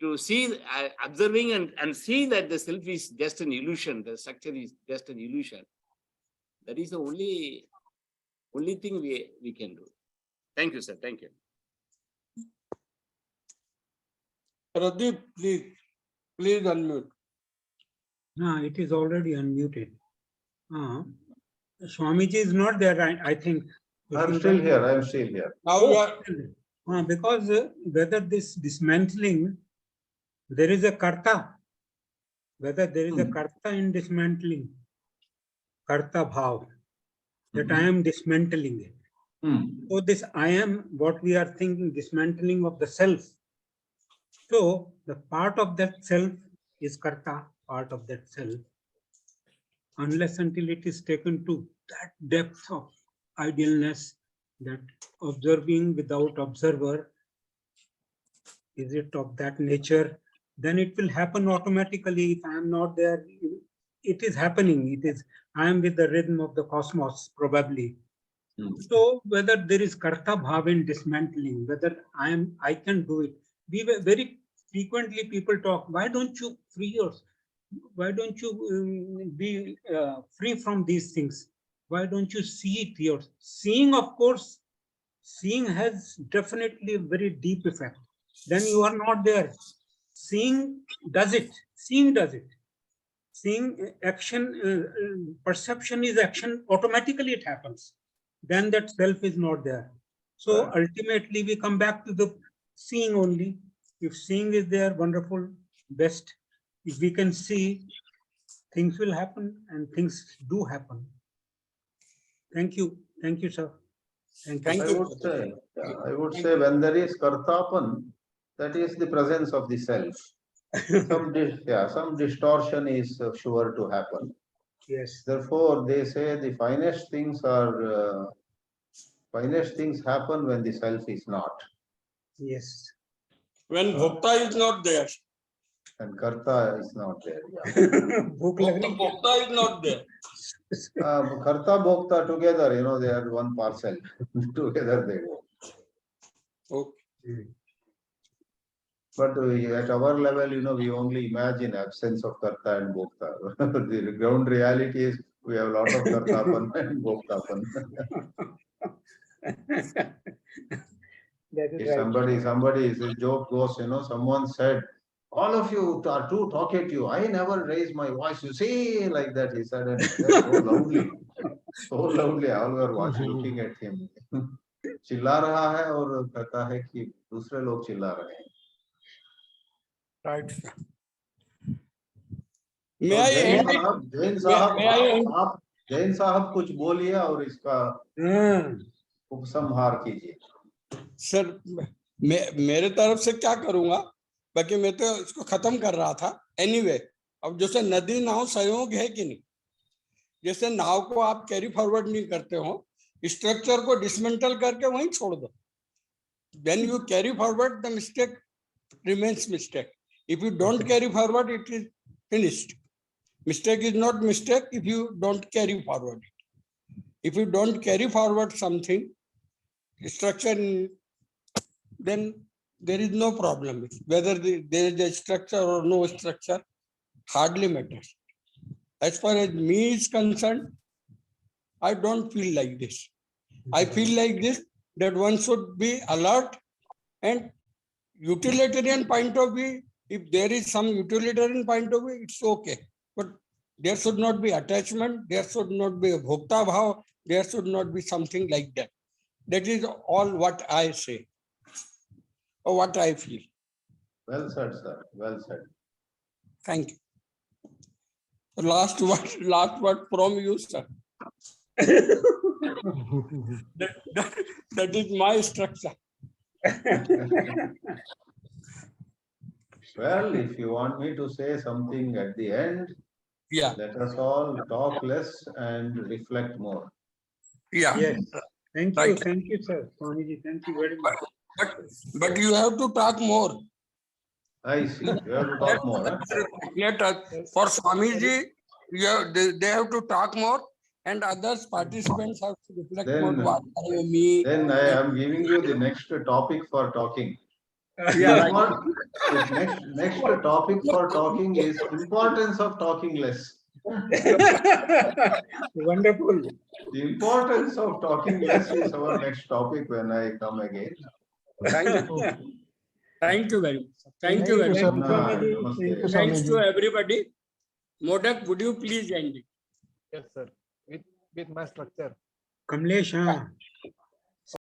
to see, observing and see that the self is just an illusion, the structure is just an illusion. That is the only thing we can do. Thank you, sir. Thank you. Pradeep, please unmute. No, it is already unmuted. Swamiji is not there, I think. I'm still here. Now you are. Because whether this dismantling, there is a karta. Whether there is a karta in dismantling, karta bhav, that I am dismantling it. So this I am, what we are thinking, dismantling of the self. So the part of that self is karta, part of that self. Unless until it is taken to that depth of idealness, that observing without observer, is it of that nature, then it will happen automatically. If I am not there, it is happening. It is, I am with the rhythm of the cosmos, probably. So whether there is karta bhav in dismantling, whether I can do it. We were very frequently people talk, why don't you free yourself? Why don't you be free from these things? Why don't you see it here? Seeing, of course, seeing has definitely a very deep effect. Then you are not there. Seeing does it. Seeing does it. Seeing action, perception is action, automatically it happens. Then that self is not there. So ultimately we come back to the seeing only. If seeing is there, wonderful, best. If we can see, things will happen and things do happen. Thank you. Thank you, sir. Thank you. I would say when there is kartapan, that is the presence of the self. Some distortion is sure to happen. Yes. Therefore, they say the finest things happen when the self is not. Yes. When bhokta is not there. And karta is not there. Bhokta is not there. Karta bhokta together, they are one parcel. Together they go. Okay. But at our level, we only imagine absence of karta and bhokta. The ground reality is we have a lot of kartapan and bhoktapan. If somebody, the joke goes, someone said, all of you are too talkative. I never raise my voice. You see, like that, he said, and he said so loudly, all were watching, looking at him. चिल्ला रहा है और कहता है कि दूसरे लोग चिल्ला रहे हैं. Right. May I end it? आप जैन साहब कुछ बोलिए और इसका उपसंहार कीजिए। सर मेरे तरफ से क्या करूंगा, बाकी मैं तो इसको खत्म कर रहा था एनीवे। अब जैसे नदी नाव संयोग है कि नहीं, जैसे नाव को आप कैरी फॉरवर्ड नहीं करते हो, स्ट्रक्चर को डिसमेंटल करके वहीं छोड़ दो। When you carry forward, the mistake remains mistake. If you don't carry forward, it is finished. Mistake is not mistake if you don't carry forward it. If you don't carry forward something, structure, then there is no problem. Whether there is a structure or no structure, hardly matters. As far as me is concerned, I don't feel like this. I feel like this, that one should be alert and utilitarian point of view. If there is some utilitarian point of view, it's okay. But there should not be attachment, there should not be a bhokta bhav, there should not be something like that. That is all what I say, or what I feel. Well said, sir. Well said. Thank you. Last word from you, sir. That is my structure. Well, if you want me to say something at the end, Yeah. let us all talk less and reflect more. Yeah. Yes. Thank you. Right. Thank you, sir. Swamiji, thank you very much. But you have to talk more. I see. You have to talk more. Huh? Let us, for Swamiji, they have to talk more, and others participants have to reflect Then- more. What me? Then I am giving you the next topic for talking. Yeah, Next topic for talking is importance of talking less. Wonderful. The importance of talking less is our next topic when I come again. Thank you. Thank you very much. Thank you Thank very you, much. sir. Namaste. Thank you, Thanks Swamiji. to everybody. Modak, would you please end it? Yes, sir. With my structure. Kamlesh,